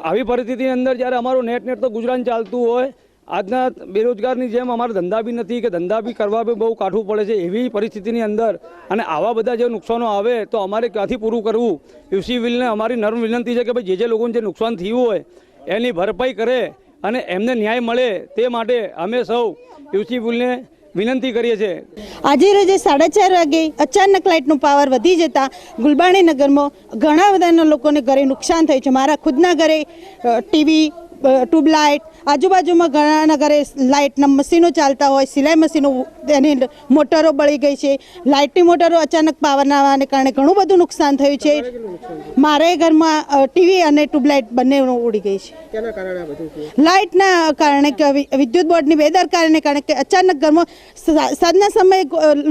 આવી પરિસ્થિતિની અંદર જ્યારે અમારું નેટ તો ગુજરાન ચાલતું હોય, આજના બેરોજગારની જેમ અમારા ધંધા બી નથી કે ધંધા બી કરવા બી બહુ કાઠું પડે છે. એવી પરિસ્થિતિની અંદર અને આવા બધા જે નુકસાનો આવે તો અમારે ક્યાંથી પૂરું કરવું? યુસીબીલને અમારી નર્મ વિનંતી છે કે ભાઈ જે લોકોને જે નુકસાન થયું હોય એની ભરપાઈ કરે અને એમને ન્યાય મળે તે માટે અમે સૌ યુસીબીલને વિનંતી કરીએ છીએ. આજે રોજે 4:30 વાગે અચાનક લાઇટનો પાવર વધી જતા ગુલબાણી નગરમાં ઘણા બધા લોકોને ઘરે નુકસાન થયું છે. મારા ખુદના ઘરે ટીવી, ટ્યુબલાઇટ, આજુબાજુમાં ઘણાના ઘરે લાઇટના મશીનો ચાલતા હોય, સિલાઈ મશીનો, એની મોટરો બળી ગઈ છે. લાઇટની મોટરો અચાનક પાવરના આવવાને કારણે ઘણું બધું નુકસાન થયું છે. મારે ઘરમાં ટીવી અને ટ્યુબલાઇટ બંને ઉડી ગઈ છે. લાઇટના કારણે કે વિદ્યુત બોર્ડની બેદરકારીને કારણે કે અચાનક ઘરમાં સાંજના સમયે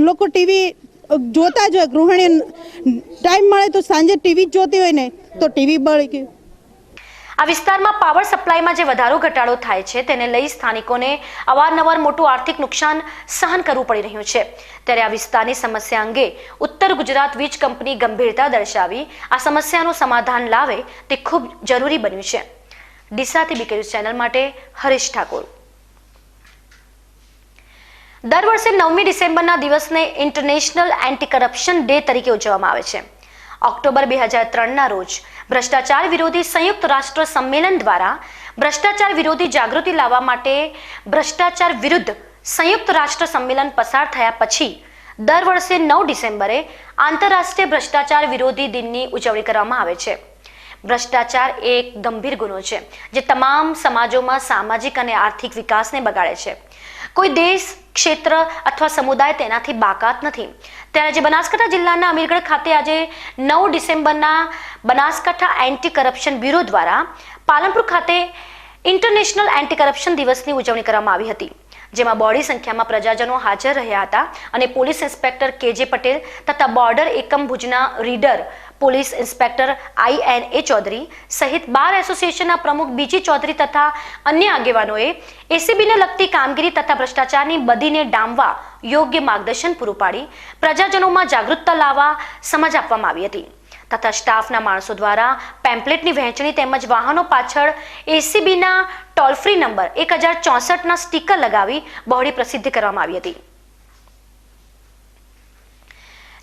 લોકો ટીવી જોતા જ હોય, ગૃહિણી ટાઈમ મળે તો સાંજે ટીવી જોતી હોય ને તો ટીવી બળી ગયું. આ વિસ્તારમાં પાવર સપ્લાયમાં જે વધારો ઘટાડો થાય છે તેને લઈ સ્થાનિકોને અવારનવાર મોટું આર્થિક નુકસાન સહન કરવું પડી રહ્યું છે. ત્યારે આ વિસ્તારની સમસ્યા અંગે ઉત્તર ગુજરાત વીજ કંપની ગંભીરતા દર્શાવી આ સમસ્યાનું સમાધાન લાવે તે ખૂબ જરૂરી બન્યું છે. ડીસાથી બીકે ન્યૂઝ ચેનલ માટે હરીશ ઠાકોર. દર વર્ષે 9મી ડિસેમ્બરના દિવસને ઇન્ટરનેશનલ એન્ટી કરપ્શન ડે તરીકે ઉજવવામાં આવે છે. ઓક્ટોબર 2003ના રોજ ભ્રષ્ટાચાર વિરોધી સંયુક્ત રાષ્ટ્ર સંમેલન દ્વારા ભ્રષ્ટાચાર વિરોધી જાગૃતિ લાવવા માટે ભ્રષ્ટાચાર વિરુદ્ધ સંયુક્ત રાષ્ટ્ર સંમેલન પસાર થયા પછી દર વર્ષે 9 ડિસેમ્બરે આંતરરાષ્ટ્રીય ભ્રષ્ટાચાર વિરોધી દિનની ઉજવણી કરવામાં આવે છે. ભ્રષ્ટાચાર એક ગંભીર ગુનો છે જે તમામ સમાજોમાં સામાજિક અને આર્થિક વિકાસને બગાડે છે. કોઈ દેશ, ક્ષેત્ર અથવા સમુદાય તેનાથી બાકાત નથી. ત્યારે આજે બનાસકાંઠા જિલ્લાના અમીરગઢ ખાતે આજે 9 ડિસેમ્બરના બનાસકાંઠા એન્ટી કરપ્શન બ્યુરો દ્વારા પાલનપુર ખાતે ઇન્ટરનેશનલ એન્ટી કરપ્શન દિવસની ઉજવણી કરવામાં આવી હતી, જેમાં બહોળી સંખ્યામાં પ્રજાજનો હાજર રહ્યા હતા અને પોલીસ ઇન્સ્પેક્ટર કેજે પટેલ તથા બોર્ડર એકમ ભુજના reader police inspector INA Chaudhari સહિત બાર એસોસિએશનના પ્રમુખ બીજી ચૌધરી તથા અન્ય આગેવાનોએ એસીબીને લગતી કામગીરી તથા ભ્રષ્ટાચારની બદીને ડામવા યોગ્ય માર્ગદર્શન પૂરું પાડી પ્રજાજનોમાં જાગૃતતા લાવવા સમજ આપવામાં આવી હતી તથા સ્ટાફના માણસો દ્વારા પેમ્પલેટની વહેંચણી તેમજ વાહનો પાછળ એસીબીના ટોલ ફ્રી નંબર 1064ના સ્ટીકર લગાવી બહોળી પ્રસિદ્ધિ કરવામાં આવી હતી.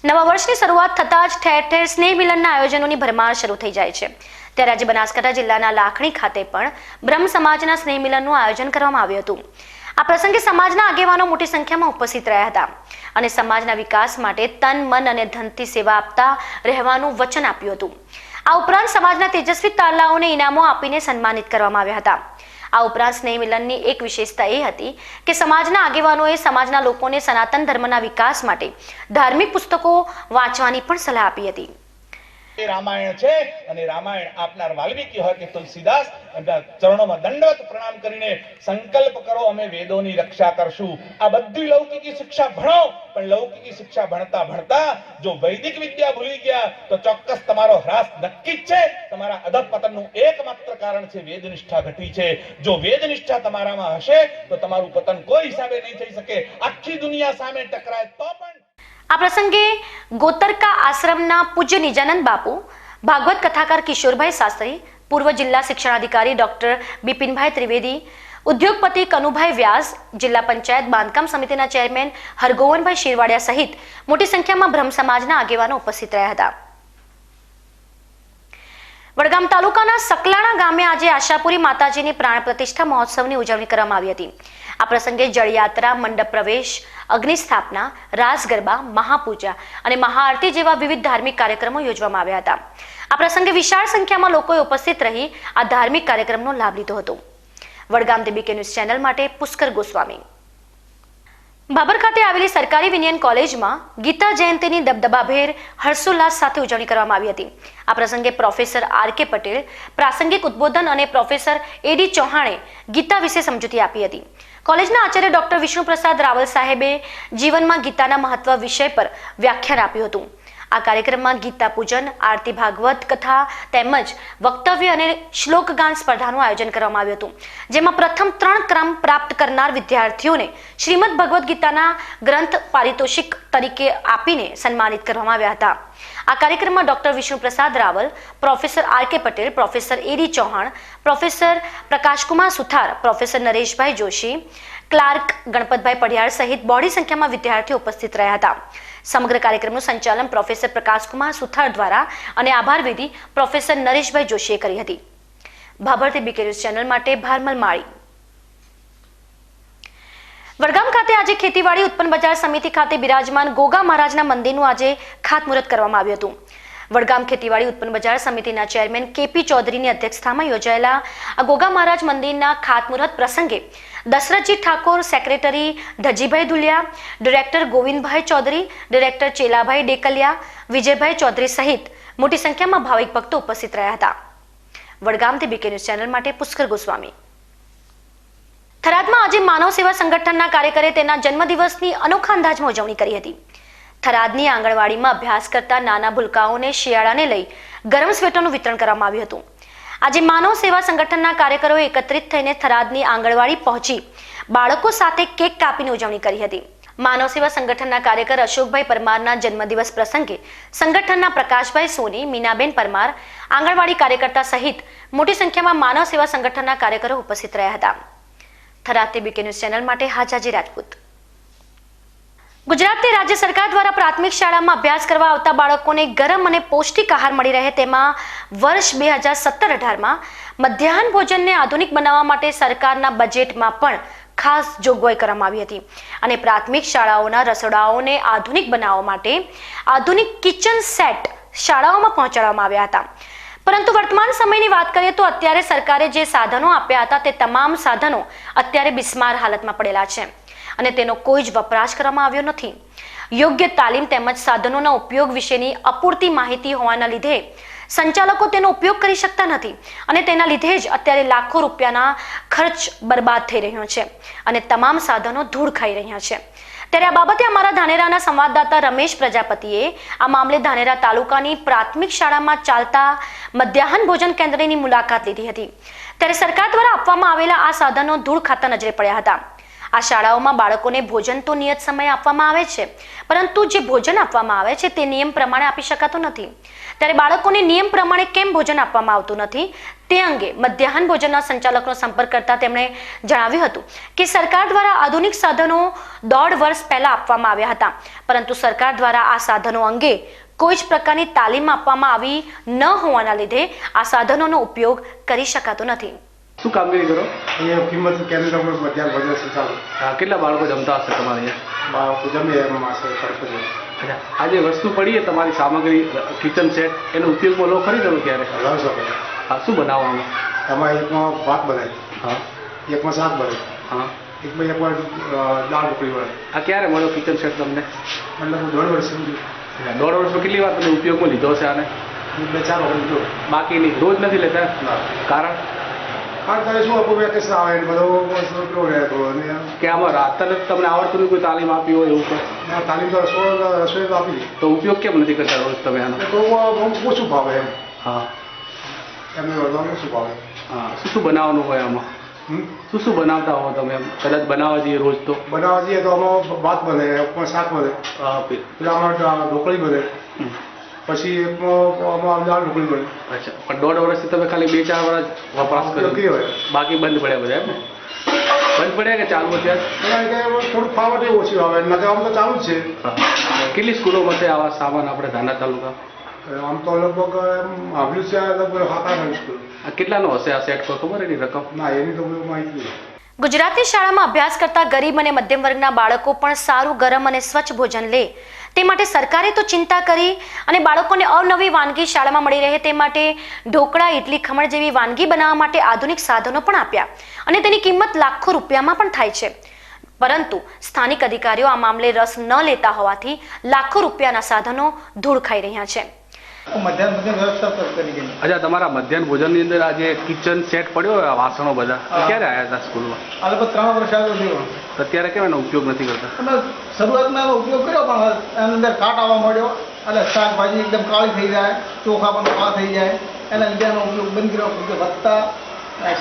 નવા વર્ષની શરૂઆત થતાં જ ઠેર ઠેર સ્નેહ મિલનના આયોજનોની ભરમાર શરૂ થઈ જાય છે. ત્યારે આજે બનાસકાંઠા જિલ્લાના લાખણી ખાતે પણ બ્રહ્મ સમાજના સ્નેહ મિલનનું આયોજન કરવામાં આવ્યું હતું. આ પ્રસંગે સમાજના આગેવાનો મોટી સંખ્યામાં ઉપસ્થિત રહ્યા હતા અને સમાજના વિકાસ માટે તન, મન અને ધનથી સેવા આપતા રહેવાનું વચન આપ્યું હતું. આ ઉપરાંત સમાજના તેજસ્વી તારલાઓને ઇનામો આપીને સન્માનિત કરવામાં આવ્યા હતા. આ ઉપરાંત સ્નેહ મિલનની એક વિશેષતા એ હતી કે સમાજના આગેવાનોએ સમાજના લોકોને સનાતન ધર્મના વિકાસ માટે ધાર્મિક પુસ્તકો વાંચવાની પણ સલાહ આપી હતી. રામાયણ છે અને રામાયણ આપનાર વાલ્મીકી હોય કે તુલસીદાસ ચરણોમાં દંડવત પ્રણામ કરીને સંકલ્પ કરો અમે વેદોની રક્ષા કરશું. આ બધી લૌકિકી શિક્ષા ભણો, પણ લૌકિકી શિક્ષા ભણતા ભણતા જો વૈદિક વિદ્યા ભૂલી ગયા તો ચોક્કસ તમારો હ્રાસ નક્કી જ છે. તમારા અધપતનનું એકમાત્ર કારણ છે વેદનિષ્ઠા ઘટી છે. જો વેદનિષ્ઠા તમારામાં હશે તો તમારું પતન કોઈ હિસાબે નહીં થઈ શકે. આખી દુનિયા સામે ટકરાય તો પણ. આ પ્રસંગે ગોતરકા આશ્રમના પૂજ્ય નિજાનંદ બાપુ, ભાગવત કથાકાર કિશોરભાઈ શાસ્ત્રી, પૂર્વ જિલ્લા શિક્ષણાધિકારી ડોક્ટર બિપિનભાઈ ત્રિવેદી, ઉદ્યોગપતિ કનુભાઈ વ્યાસ, જિલ્લા પંચાયત બાંધકામ સમિતિના ચેરમેન હરગોવનભાઈ શિરવાડિયા સહિત મોટી સંખ્યામાં બ્રહ્મ સમાજના આગેવાનો ઉપસ્થિત રહ્યા હતા. વડગામ તાલુકાના સકલાણા ગામે આજે આશાપુરી માતાજીની પ્રાણ પ્રતિષ્ઠા મહોત્સવની ઉજવણી કરવામાં આવી હતી. આ પ્રસંગે જળયાત્રા, મંડપ પ્રવેશ, અગ્નિ સ્થાપના, રાસ ગરબા, મહાપૂજા અને મહાઆરતી જેવા વિવિધ ધાર્મિક કાર્યક્રમો યોજવામાં આવ્યા હતા. આ પ્રસંગે વિશાળ સંખ્યામાં લોકોએ ઉપસ્થિત રહી આ ધાર્મિક કાર્યક્રમનો લાભ લીધો હતો. વડગામથી બીકે ન્યૂઝ ચેનલ માટે પુષ્કર ગોસ્વામી. બાબર ખાતે આવેલી સરકારી વિનયન કોલેજમાં ગીતા જયંતિની દબદબાભેર હર્ષોલ્લાસ સાથે ઉજવણી કરવામાં આવી હતી. આ પ્રસંગે પ્રોફેસર RK પટેલ પ્રાસંગિક ઉદ્બોધન અને પ્રોફેસર AD ચૌહાણે ગીતા વિશે સમજૂતી આપી હતી. કોલેજના આચાર્ય ડોક્ટર વિષ્ણુપ્રસાદ રાવલ સાહેબે જીવનમાં ગીતાના મહત્વ વિષય પર વ્યાખ્યાન આપ્યું હતું. આ કાર્યક્રમમાં ગીતા પૂજન, આરતી, ભાગવત કથા તેમજ વક્તવ્ય અને શ્લોકગાન સ્પર્ધાનું આયોજન કરવામાં આવ્યું હતું, જેમાં પ્રથમ 3 ક્રમ પ્રાપ્ત કરનાર વિદ્યાર્થીઓને શ્રીમદ ભગવદ્ ગીતાના ગ્રંથ પારિતોષિક તરીકે આપીને સન્માનિત કરવામાં આવ્યા હતા. આ કાર્યક્રમમાં doctor Vishnuprasad Raval, professor RK Patel, professor AD Chauhan, professor Prakashkumar Suthar, professor Nareshbhai Joshi, clerk Ganpatbhai Padiyal સહિત બહોળી સંખ્યામાં વિદ્યાર્થીઓ ઉપસ્થિત રહ્યા હતા. સમગ્ર કાર્યક્રમનું સંચાલન પ્રોફેસર પ્રકાશકુમાર સુથાર દ્વારા અને આભાર વિધિ પ્રોફેસર નરેશભાઈ જોશીએ કરી હતી. ભાભરથી બીકે ન્યૂઝ ચેનલ માટે ભારમલ માળી. વડગામ ખાતે આજે ખેતીવાડી ઉત્પન્ન બજાર સમિતિ ખાતે બિરાજમાન ગોગા મહારાજના મંદિરનું આજે ખાતમુહૂર્ત કરવામાં આવ્યું હતું. વડગામ ખેતીવાડી ઉત્પન્ન બજાર સમિતિના ચેરમેન KP ચૌધરીની અધ્યક્ષતામાં યોજાયેલા આ ગોગા મહારાજ મંદિરના ખાતમુહૂર્ત પ્રસંગે દશરથજી Thakor, secretary ધજીભાઈ Dhulia, director Govindbhai Chaudhary, director Chelabhai ડેકલિયા, Vijaybhai Chaudhary સહિત મોટી સંખ્યામાં ભાવિક ભક્તો ઉપસ્થિત રહ્યા હતા. વડગામથી બીકે ન્યૂઝ ચેનલ માટે પુષ્કર ગોસ્વામી. થરાદમાં આજે માનવ સેવા સંગઠનના કાર્યકરે તેના જન્મદિવસની અનોખા અંદાજમાં ઉજવણી કરી હતી. થરાદની આંગણવાડીમાં અભ્યાસ કરતા નાના ભૂલકાઓને શિયાળાને લઈ ગરમ સ્વેટરનું વિતરણ કરવામાં આવ્યું હતું. આજે માનવ સેવા સંગઠનના કાર્યકરોએ એકત્રિત થઈને થરાદની આંગણવાડી પહોંચી બાળકો સાથે કેક કાપીને ઉજવણી કરી હતી. માનવ સેવા સંગઠનના કાર્યકર અશોકભાઈ પરમારના જન્મદિવસ પ્રસંગે સંગઠનના પ્રકાશભાઈ સોની, મીનાબેન પરમાર, આંગણવાડી કાર્યકર્તા સહિત મોટી સંખ્યામાં માનવ સેવા સંગઠનના કાર્યકરો ઉપસ્થિત રહ્યા હતા. થરાદ બીકે ન્યૂઝ ચેનલ માટે હાજાજી રાજપૂત. ગુજરાતની રાજ્ય સરકાર દ્વારા પ્રાથમિક શાળામાં અભ્યાસ કરવા આવતા બાળકોને ગરમ અને પૌષ્ટિક આહાર મળી રહે તેમાં વર્ષ 2017-18માં મધ્યાહન ભોજનને આધુનિક બનાવવા માટે સરકારના બજેટમાં પણ ખાસ જોગવાઈ કરવામાં આવી હતી અને પ્રાથમિક શાળાઓના રસોડાઓને આધુનિક બનાવવા માટે આધુનિક કિચન સેટ શાળાઓમાં પહોંચાડવામાં આવ્યા હતા. પરંતુ વર્તમાન સમયની વાત કરીએ તો અત્યારે સરકારે જે સાધનો આપ્યા હતા તે તમામ સાધનો અત્યારે બિસ્માર હાલતમાં પડેલા છે અને તેનો કોઈ જ વપરાશ કરવામાં આવ્યો નથી. યોગ્ય તાલીમ તેમજ સાધનોના ઉપયોગ વિશેની અપૂરતી માહિતી હોવાના લીધે સંચાલકો તેનો ઉપયોગ કરી શકતા નથી અને તેના લીધે જ અત્યારે લાખો રૂપિયાના ખર્ચ બરબાદ થઈ રહ્યો છે અને તમામ સાધનો ધૂળ ખાઈ રહ્યા છે. ત્યારે આ બાબતે અમારા ધાનેરાના સંવાદદાતા રમેશ પ્રજાપતિએ આ મામલે ધાનેરા તાલુકાની પ્રાથમિક શાળામાં ચાલતા મધ્યાહન ભોજન કેન્દ્રની મુલાકાત લીધી હતી. ત્યારે સરકાર દ્વારા આપવામાં આવેલા આ સાધનો ધૂળ ખાતા નજરે પડ્યા હતા. આ શાળાઓમાં બાળકોને ભોજન તો નિયત સમયે આપવામાં આવે છે, પરંતુ જે ભોજન આપવામાં આવે છે તે નિયમ પ્રમાણે આપી શકાતું નથી. ત્યારે બાળકોને નિયમ પ્રમાણે કેમ ભોજન આપવામાં આવતું નથી તે અંગે મધ્યાહન ભોજનના સંચાલકનો સંપર્ક કરતા તેમણે જણાવ્યું હતું કે સરકાર દ્વારા આધુનિક સાધનો 1.5 વર્ષ પહેલા આપવામાં આવ્યા હતા, પરંતુ સરકાર દ્વારા આ સાધનો અંગે કોઈ જ પ્રકારની તાલીમ આપવામાં આવી ન હોવાના લીધે આ સાધનોનો ઉપયોગ કરી શકાતો નથી. શું કામગીરી કરો? અહીંયા કિંમત કેન્દ્ર પર મધ્યાહન ભોજન સંચાલન. કેટલા બાળકો જમતા હશે તમારે અહીંયા? બાળકો જમે એમાં માસે ફરક છે. અચ્છા, આ જે વસ્તુ પડી છે તમારી સામગ્રી કિચન સેટ, એનો ઉપયોગમાં લો ખરી તમે ક્યારે? લઈ શકો. હા, શું બનાવવામાં? એમાં એકમાં ભાત બને, હા, એકમાં શાક બને, હા, એકમાં દાળ ઢોકળી બને. આ ક્યારે મળ્યો કિચન સેટ તમને? મતલબ 1.5 વર્ષ સુધી. 1.5 વર્ષમાં કેટલી વાર તમે ઉપયોગમાં લીધો છે આને? 2-4 વખત લીધો. બાકી નહીં, રોજ નથી લેતા? કારણ શું આપણું વેકેશન આવે બધો કે આમાં અત્યારે તમને આવડતું કોઈ તાલીમ આપી હોય એવું કંઈ? તાલીમ તો રસોઈ તો આપી. તો ઉપયોગ કેમ નથી કરતા રોજ તમે આનો? ઓછું ભાવે એમ. હા, એમને વધવાનું ઓછું ભાવે. હા, શું બનાવવાનું હોય આમાં? શું બનાવતા હો તમે? કદાચ બનાવવા જઈએ રોજ તો? બનાવવા જઈએ તો આમાં ભાત બને, શાક બને, પેલા આમાં ઢોકળી બને, પછી આમાં દાળ ઢોકળી બને. અચ્છા, પણ 1.5 વર્ષથી તમે ખાલી 2-4 વર્ષ વપરાશ કર્યો, બાકી બંધ પડ્યા બધા એમ ને? બંધ પડ્યા કે ચાલુ અત્યારે? થોડુંક ફાવટ ઓછી આવે, આમ તો ચાલુ જ છે. કેટલી સ્કૂલોમાં છે આવા સામાન આપણે ધાના તાલુકા? આમ તો લગભગ આવ્યું છે લગભગ 7-8 સ્કૂલ. કેટલાનો હશે આ સેટ? ખબર એની રકમ? ના, એની તો માહિતી. ગુજરાતી શાળામાં અભ્યાસ કરતા ગરીબ અને મધ્યમ વર્ગના બાળકો પણ સારું ગરમ અને સ્વચ્છ ભોજન લે તે માટે સરકારે તો ચિંતા કરી અને બાળકોને અવનવી વાનગી શાળામાં મળી રહે તે માટે ઢોકળા, ઇડલી, ખમણ જેવી વાનગી બનાવવા માટે આધુનિક સાધનો પણ આપ્યા અને તેની કિંમત લાખો રૂપિયામાં પણ થાય છે. પરંતુ સ્થાનિક અધિકારીઓ આ મામલે રસ ન લેતા હોવાથી લાખો રૂપિયાના સાધનો ધૂળ ખાઈ રહ્યા છે. અચ્છા, તમારા મધ્યાહન ભોજનની અંદર આ જે કિચન સેટ પડ્યો, વાસણો બધા ક્યારે આવ્યા હતા સ્કૂલમાં? આ લગભગ 3 વર્ષ આવ્યો. અત્યારે કેમ એનો ઉપયોગ નથી કરતા? શરૂઆતમાં એનો ઉપયોગ કર્યો પણ એની અંદર કાટ આવવા મળ્યો એટલે શાકભાજી એકદમ કાળી થઈ જાય, ચોખા પણ કાળા થઈ જાય, એના લીધે એનો ઉપયોગ બંધ કર્યો. વધતા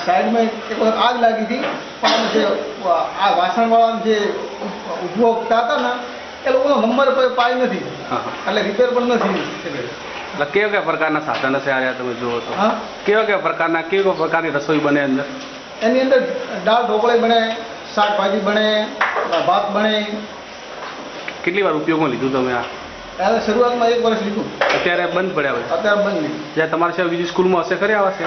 સાઈડમાં એક વખત આગ લાગી હતી, પણ જે આ વાસણવાળા જે ઉપભોગતા હતા ને એ લોકોનો નંબર કોઈ પાય નથી, એટલે રિપેર પણ નથી. એટલે કેવા પ્રકારના સાધન હશે આ તમે જુઓ તો? કેવા પ્રકારની રસોઈ બને અંદર? એની અંદર દાળ ઢોકળી બને, શાકભાજી બને, ભાત બને. કેટલી વાર ઉપયોગમાં લીધું તમે આ? શરૂઆતમાં 1 વર્ષ લીધું. અત્યારે બંધ પડ્યા હોય? અત્યારે બંધ નહીં. જ્યાં તમારી સાહેબ બીજી સ્કૂલમાં હશે ખરી આવા છે?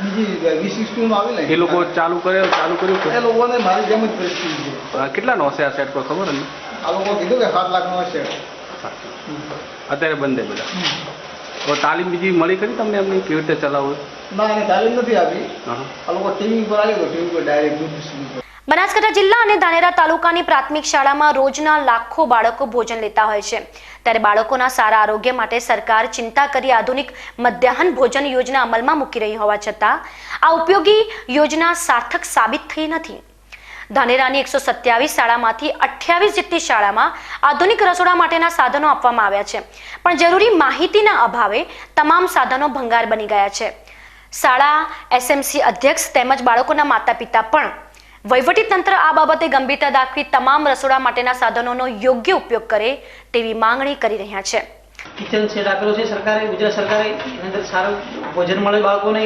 બીજી 20 સ્કૂલમાં આવી ને. એ લોકો ચાલુ કર્યું? એ લોકોને મારી જેમ જ પરિસ્થિતિ છે. કેટલાનો હશે આ સેટ? કોઈ ખબર ને? આ લોકો કીધું કે 7 લાખનો હશે. અત્યારે બંધ છે બધા. તો તાલીમ બીજી મળી કરી તમને એમની કેવી રીતે ચલાવવું? ના, એને તાલીમ નથી આપી. આ લોકો ટીવી પર આવી ગયો, ટીવી પર ડાયરેક્ટ. બનાસકાંઠા જિલ્લા અને ધાનેરા તાલુકાની પ્રાથમિક શાળામાં રોજના લાખો બાળકો ભોજન લેતા હોય છે. ત્યારે બાળકોના સારા આરોગ્ય માટે સરકાર ચિંતા કરી આધુનિક મધ્યાહન ભોજન યોજના અમલમાં મૂકી રહી હોવા છતાં આ ઉપયોગી યોજના સાર્થક સાબિત થઈ નથી. ધાનેરાની 127 શાળામાંથી 28 જેટલી શાળામાં આધુનિક રસોડા માટેના સાધનો આપવામાં આવ્યા છે, પણ જરૂરી માહિતીના અભાવે તમામ સાધનો ભંગાર બની ગયા છે. શાળા એસએમસી અધ્યક્ષ તેમજ બાળકોના માતા પિતા પણ વહીવટીતંત્ર આ બાબતે ગંભીરતા દાખવી તમામ રસોડા માટેના સાધનોનો યોગ્ય ઉપયોગ કરે તેવી માંગણી કરી રહ્યા છે. કિચન સેટ આપેલો છે સરકારે, ગુજરાત સરકારે. એની અંદર સારું ભોજન મળે બાળકોને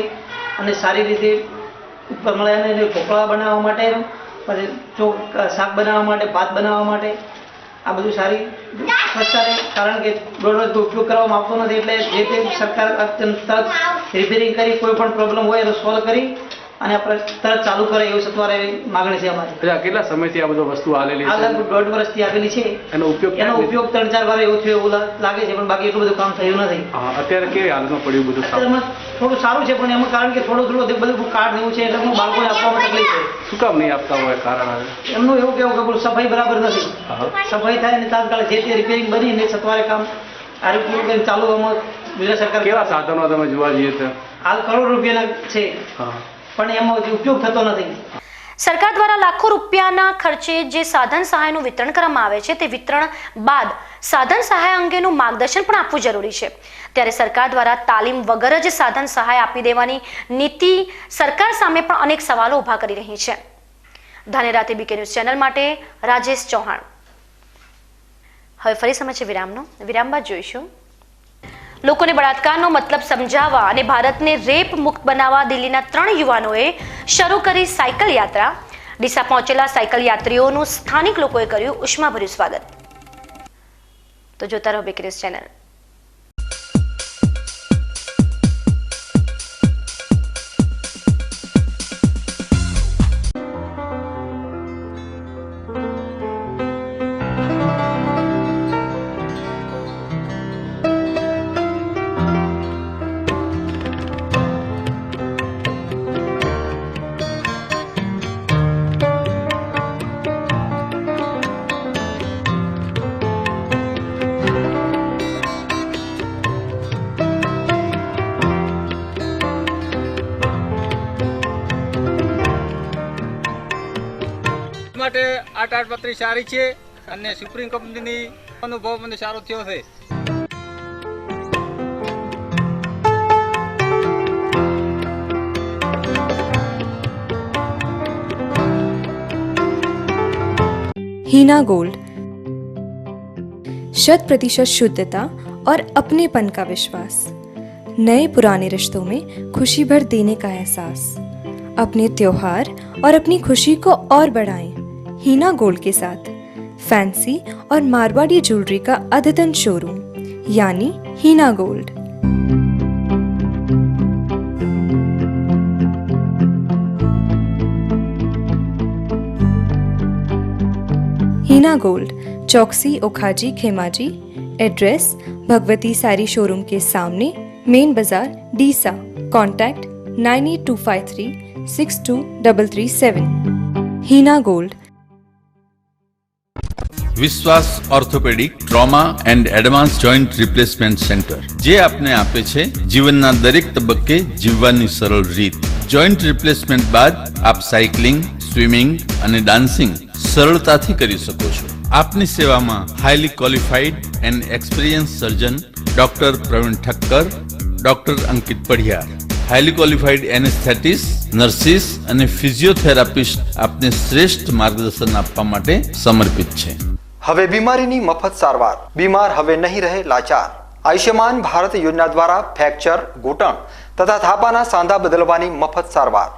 અને સારી રીતે ઉપર મળે અને ઢોકળા બનાવવા માટે, પછી શાક બનાવવા માટે, ભાત બનાવવા માટે આ બધું સારી સ્વચ્છતા રહે. કારણ કે દોડ ઉપયોગ કરવામાં આવતો નથી, એટલે જે તે સરકાર તરત રિપેરિંગ કરી કોઈ પણ પ્રોબ્લેમ હોય એનો સોલ્વ કરી અને આપણે તરત ચાલુ કરે એવું સત્વરે માગણી છે અમારી. કેટલા સમયથી આ બધું વસ્તુ આવેલી છે? આ લગભગ 1.5 વર્ષથી આવેલી છે. એનો ઉપયોગ 3-4 વાર એવું થયું એવું લાગે છે, પણ બાકી એટલું બધું કામ થયું નથી. અત્યારે કેવી હાલતમાં પડ્યું બધું? થોડું સારું છે, પણ એમાં કારણ કે થોડું બધું કાર્ડ એવું છે એટલે હું બાળકોને આપવામાં તકલીફ છે. શું કામ નહીં આપતા હોય? કારણ આવે એમનું એવું કેવું કે સફાઈ બરાબર નથી. સફાઈ થાય અને તાત્કાલિક જે તે રિપેરિંગ બનીને સત્વરે કામ આરોગ્ય ચાલુ ગુજરાત સરકાર. કેવા સાધનો તમે જોવા જઈએ તો હાલ કરોડ રૂપિયાના છે, પણ એમાં ઉપયોગ થતો નથી. સરકાર દ્વારા લાખો રૂપિયાના ખર્ચે જે સાધન સહાયનું વિતરણ કરવામાં આવે છે તે વિતરણ બાદ સાધન સહાય અંગેનું માર્ગદર્શન પણ આપવું જરૂરી છે. ત્યારે સરકાર દ્વારા તાલીમ વગર જ સાધન સહાય આપી દેવાની નીતિ સરકાર સામે પણ અનેક સવાલો ઊભા કરી રહી છે. ધાનેરાથી બીકે ન્યૂઝ ચેનલ માટે રાજેશ ચૌહાણ. હવે ફરી સમય છે વિરામનો. વિરામ બાદ જોઈશું. લોકોને બળાત્કારનો મતલબ સમજાવવા અને ભારતને રેપ મુક્ત બનાવવા દિલ્હીના 3 યુવાનોએ શરૂ કરી સાયકલ યાત્રા. ડીસા પહોંચેલા સાયકલ યાત્રીઓનું સ્થાનિક લોકોએ કર્યું ઉષ્માભર્યું સ્વાગત. તો જોતા રહો બીકે ન્યૂઝ ચેનલ. માટે આ તાડપત્રી સારી છે અને સુપ્રીમ કંપનીની અનુભવ મને સારો થયો છે. हीना गोल्ड, 100% शुद्धता और अपनेपन का विश्वास, नए पुराने रिश्तों में खुशी भर देने का एहसास. अपने त्योहार और अपनी खुशी को और बढ़ाएं हीना गोल्ड के साथ. फैंसी और मारवाड़ी ज्वेलरी का अद्यतन शोरूम यानी हीना गोल्ड. हीना गोल्ड, चौकसी ओखाजी खेमाजी. एड्रेस भगवती सारी शोरूम के सामने, मेन बाजार, डीसा. कॉन्टैक्ट 9825362337. हीना गोल्ड. વિશ્વાસ orthopaedic trauma and advance joint replacement centre, જે આપને આપે છે જીવનના દરેક તબક્કે જીવવાની સરળ રીત. જોઈન્ટ રિપ્લેસમેન્ટ બાદ આપ સાયકલિંગ, સ્વિમિંગ અને ડાન્સિંગ સરળતાથી કરી શકો છો. આપની સેવામાં highly qualified and experience surgeon doctor Pravin Thakkar, doctor Ankit Padhiyar, highly qualified anaesthetist, nurses અને ફિઝિયોથેરાપિસ્ટ આપને શ્રેષ્ઠ માર્ગદર્શન આપવા માટે સમર્પિત છે. હવે બીમારીની મફત સારવાર. બીમાર હવે નહીં રહે લાચાર. આયુષ્યમાન ભારત યોજના દ્વારા ફ્રેક્ચર, ઘૂંટણ તથા થાપાના સાંધા બદલવાની મફત સારવાર.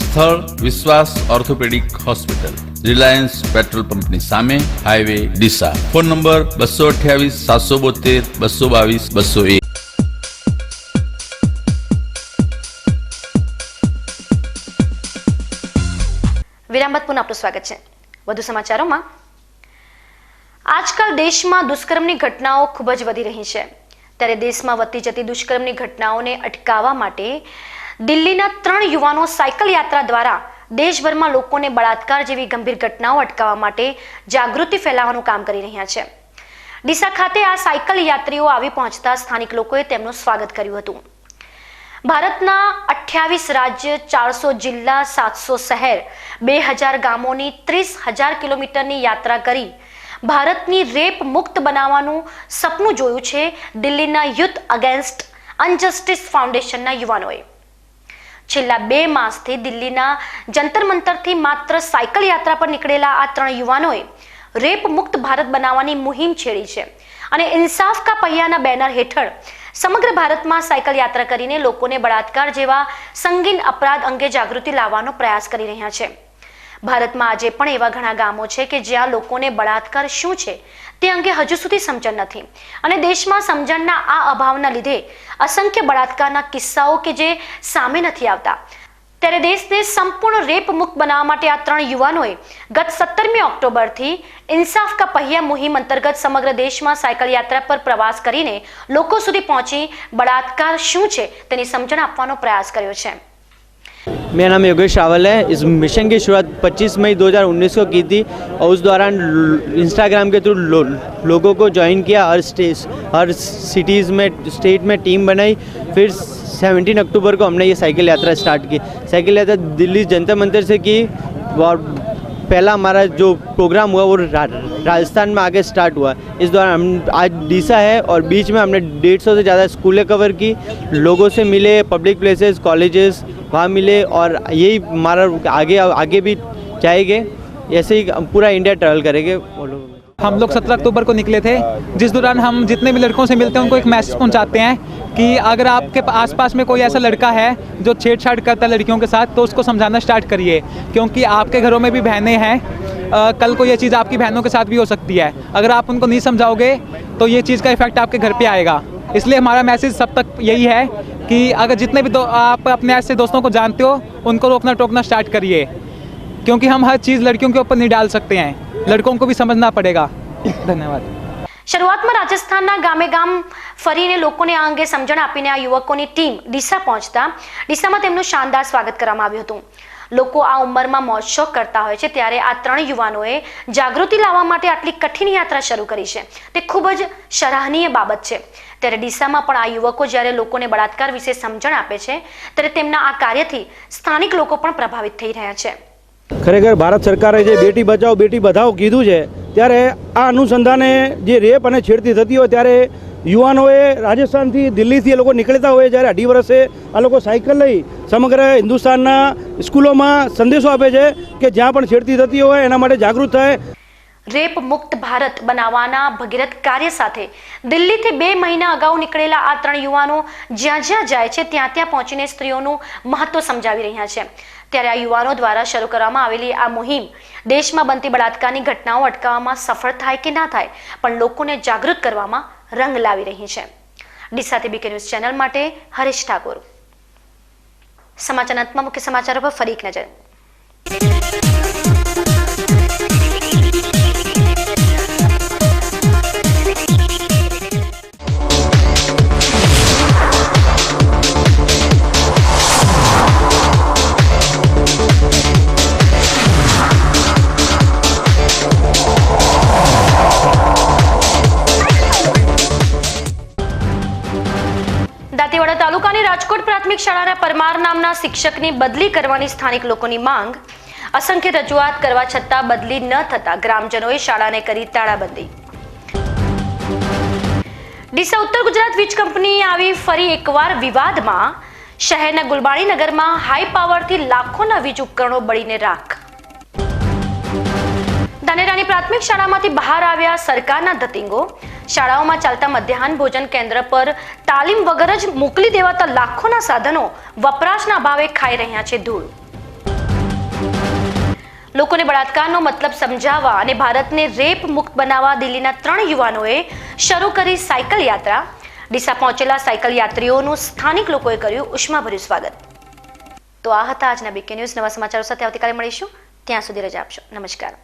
સ્થળ વિશ્વાસ ઓર્થોપેડિક હોસ્પિટલ, રિલાયન્સ પેટ્રોલ પંપની સામે, હાઈવે ડીસા. Phone number 228 772 222 201. વિરામ બાદ પુનઃ આપનું સ્વાગત છે. વધુ સમાચારોમાં. આજકાલ દેશમાં દુષ્કર્મની ઘટનાઓ ખૂબ જ વધી રહી છે. ત્યારે દેશમાં વધતી જતી દુષ્કર્મની ઘટનાઓને અટકાવવા માટે દિલ્હીના 3 યુવાનો સાયકલ યાત્રા દ્વારા દેશભરમાં લોકોને બળાત્કાર જેવી ગંભીર ઘટનાઓ અટકાવવા માટે જાગૃતિ ફેલાવવાનું કામ કરી રહ્યા છે. ડીસા ખાતે આ સાયકલ યાત્રીઓ આવી પહોંચતા સ્થાનિક લોકોએ તેમનું સ્વાગત કર્યું હતું. ભારતના 28 રાજ્ય, 400 જિલ્લા, 700 શહેર, 2000 ગામોની 30,000 કિલોમીટરની યાત્રા કરી ભારતની રેપ મુક્ત બનાવવાનું સપનું જોયું છે દિલ્હીના યુથ અગેન્સ્ટ અનજસ્ટિસ ફાઉન્ડેશનના યુવાનોએ. છેલ્લા 2 માસથી દિલ્હીના જંતર મંતરથી માત્ર સાયકલ યાત્રા પર નીકળેલા આ 3 યુવાનોએ રેપ મુક્ત ભારત બનાવવાની મુહિમ છેડી છે અને ઇન્સાફ કા પૈયાના બેનર હેઠળ સમગ્ર ભારતમાં સાયકલ યાત્રા કરીને લોકોને બળાત્કાર જેવા સંગીન અપરાધ અંગે જાગૃતિ લાવવાનો પ્રયાસ કરી રહ્યા છે. ભારતમાં આજે પણ એવા ઘણા ગામો છે કે જ્યાં લોકોને બળાત્કાર શું છે તે અંગે હજુ સુધી સમજણ નથી અને દેશમાં સમજણના આ અભાવના લીધે અસંખ્ય બળાત્કારના કિસ્સાઓ કે જે સામે નથી આવતા. ત્યારે દેશને સંપૂર્ણ રેપ મુક્ત બનાવવા માટે આ 3 યુવાનોએ ગત 17મી ઓક્ટોબરથી ઇન્સાફ કા पहिया મુહિમ અંતર્ગત સમગ્ર દેશમાં સાયકલ યાત્રા પર પ્રવાસ કરીને લોકો સુધી પહોંચી બળાત્કાર શું છે તેની સમજણ આપવાનો પ્રયાસ કર્યો છે. मेरा नाम योगेश रावल है. इस मिशन की शुरुआत 25 मई 2019 को की थी और उस दौरान इंस्टाग्राम के थ्रू लोगों को ज्वाइन किया. हर सिटीज़ में स्टेट में टीम बनाई. फिर 17 अक्टूबर को हमने ये साइकिल यात्रा स्टार्ट की. साइकिल यात्रा दिल्ली जंतर मंतर से की और पहला हमारा जो प्रोग्राम हुआ वो राजस्थान में आगे स्टार्ट हुआ. इस दौरान हम आज डीसा है और बीच में हमने 150 से ज़्यादा स्कूलें कवर की. लोगों से मिले, पब्लिक प्लेसेस, कॉलेजेस वहाँ मिले और यही हमारा आगे भी जाएंगे. ऐसे ही पूरा इंडिया ट्रैवल करेंगे. हम लोग 17 अक्टूबर को निकले थे, जिस दौरान हम जितने भी लड़कों से मिलते हैं उनको एक मैसेज पहुंचाते हैं कि अगर आपके आसपास में कोई ऐसा लड़का है जो छेड़छाड़ करता है लड़कियों के साथ तो उसको समझाना स्टार्ट करिए, क्योंकि आपके घरों में भी बहनें हैं. कल को ये चीज़ आपकी बहनों के साथ भी हो सकती है. अगर आप उनको नहीं समझाओगे तो ये चीज़ का इफेक्ट आपके घर पे आएगा. इसलिए हमारा मैसेज सब तक यही है कि अगर जितने भी आप अपने ऐसे दोस्तों को जानते हो उनको रोकना टोकना स्टार्ट करिए, क्योंकि हम हर चीज़ लड़कियों के ऊपर नहीं डाल सकते हैं. लड़कों को भी समझना पड़ेगा. धन्यवाद. શરૂઆતમાં રાજસ્થાનના ગામે ગામ ફરીને લોકોને આ અંગે સમજણ આપીને આ યુવકોની ટીમ ડીસા પહોંચતા ડીસામાં તેમનું શાનદાર સ્વાગત કરવામાં આવ્યું હતું. લોકો આ ઉંમરમાં મોજ શોખ કરતા હોય છે ત્યારે આ 3 યુવાનોએ જાગૃતિ લાવવા માટે આટલી કઠિન યાત્રા શરૂ કરી છે તે ખૂબ જ સરાહનીય બાબત છે. ત્યારે ડીસામાં પણ આ યુવકો જ્યારે લોકોને બળાત્કાર વિશે સમજણ આપે છે ત્યારે તેમના આ કાર્યથી સ્થાનિક લોકો પણ પ્રભાવિત થઈ રહ્યા છે. ખરેખર ભારત સરકારે જે બેટી બચાવો બેટી બધાઓ કીધું છે ત્યારે આ અનુસંધાને જે રેપ અને છેડતી થતી હોય ત્યારે યુવાનોએ રાજસ્થાનથી દિલ્હીથી એ લોકો નીકળતા હોય જ્યારે 2.5 વર્ષે આ લોકો સાયકલ લઈ સમગ્ર હિન્દુસ્તાનના સ્કૂલોમાં સંદેશો આપે છે કે જ્યાં પણ છેડતી થતી હોય એના માટે જાગૃત થાય. રેપ મુક્ત ભારત બનાવવાના ભગીરથ કાર્ય સાથે દિલ્હીથી 2 મહિના અગાઉ નીકળેલા આ 3 યુવાનો જ્યાં જ્યાં જાય છે ત્યાં ત્યાં પહોંચીને સ્ત્રીઓનું મહત્વ સમજાવી રહ્યા છે. ત્યારે આ યુવાનો દ્વારા શરૂ કરવામાં આવેલી આ મુહિમ દેશમાં બનતી બળાત્કારની ઘટનાઓ અટકાવવામાં સફળ થાય કે ના થાય પણ લોકોને જાગૃત કરવામાં રંગ લાવી રહી છે. ડીસાથી બીકે ન્યૂઝ ચેનલ માટે હરેશ ઠાકોર. સમાચારના અંતમાં મુખ્ય સમાચારો પર ફરી એક નજર. દાંતીવાડા તાલુકાની રાજકોટ પ્રાથમિક શાળાના પરમાર નામના શિક્ષકની બદલી કરવાની સ્થાનિક લોકોની માંગ. અસંખ્ય રજૂઆત કરવા છતાં બદલી ન થતા ગ્રામજનોએ શાળાને કરી તાળાબંધી. ડીસા ઉત્તર ગુજરાત વીજ કંપની આવી ફરી એકવાર વિવાદમાં. શહેરના ગુલબાણી નગરમાં હાઈ પાવરથી લાખોના વીજ ઉપકરણો બળીને રાખ. ધાનેરાની પ્રાથમિક શાળામાંથી બહાર આવ્યા સરકારના ધતિંગો. શાળાઓમાં ચાલતા મધ્યાહન ભોજન કેન્દ્ર પર તાલીમ વગર જ મોકલી દેવાતા લાખોના સાધનો વપરાશના અભાવે ખાઈ રહ્યા છે ધૂળ. લોકોને બળાત્કારનો મતલબ સમજાવવા અને ભારતને રેપ મુક્ત બનાવવા દિલ્હીના 3 યુવાનોએ શરૂ કરી સાયકલ યાત્રા. ડીસા પહોંચેલા સાયકલ યાત્રીઓનું સ્થાનિક લોકોએ કર્યું ઉષ્માભર્યું સ્વાગત. તો આ હતા આજના બીકે ન્યૂઝ. નવા સમાચારો સાથે આવતીકાલે મળીશું. ત્યાં સુધી રજા આપશો. નમસ્કાર.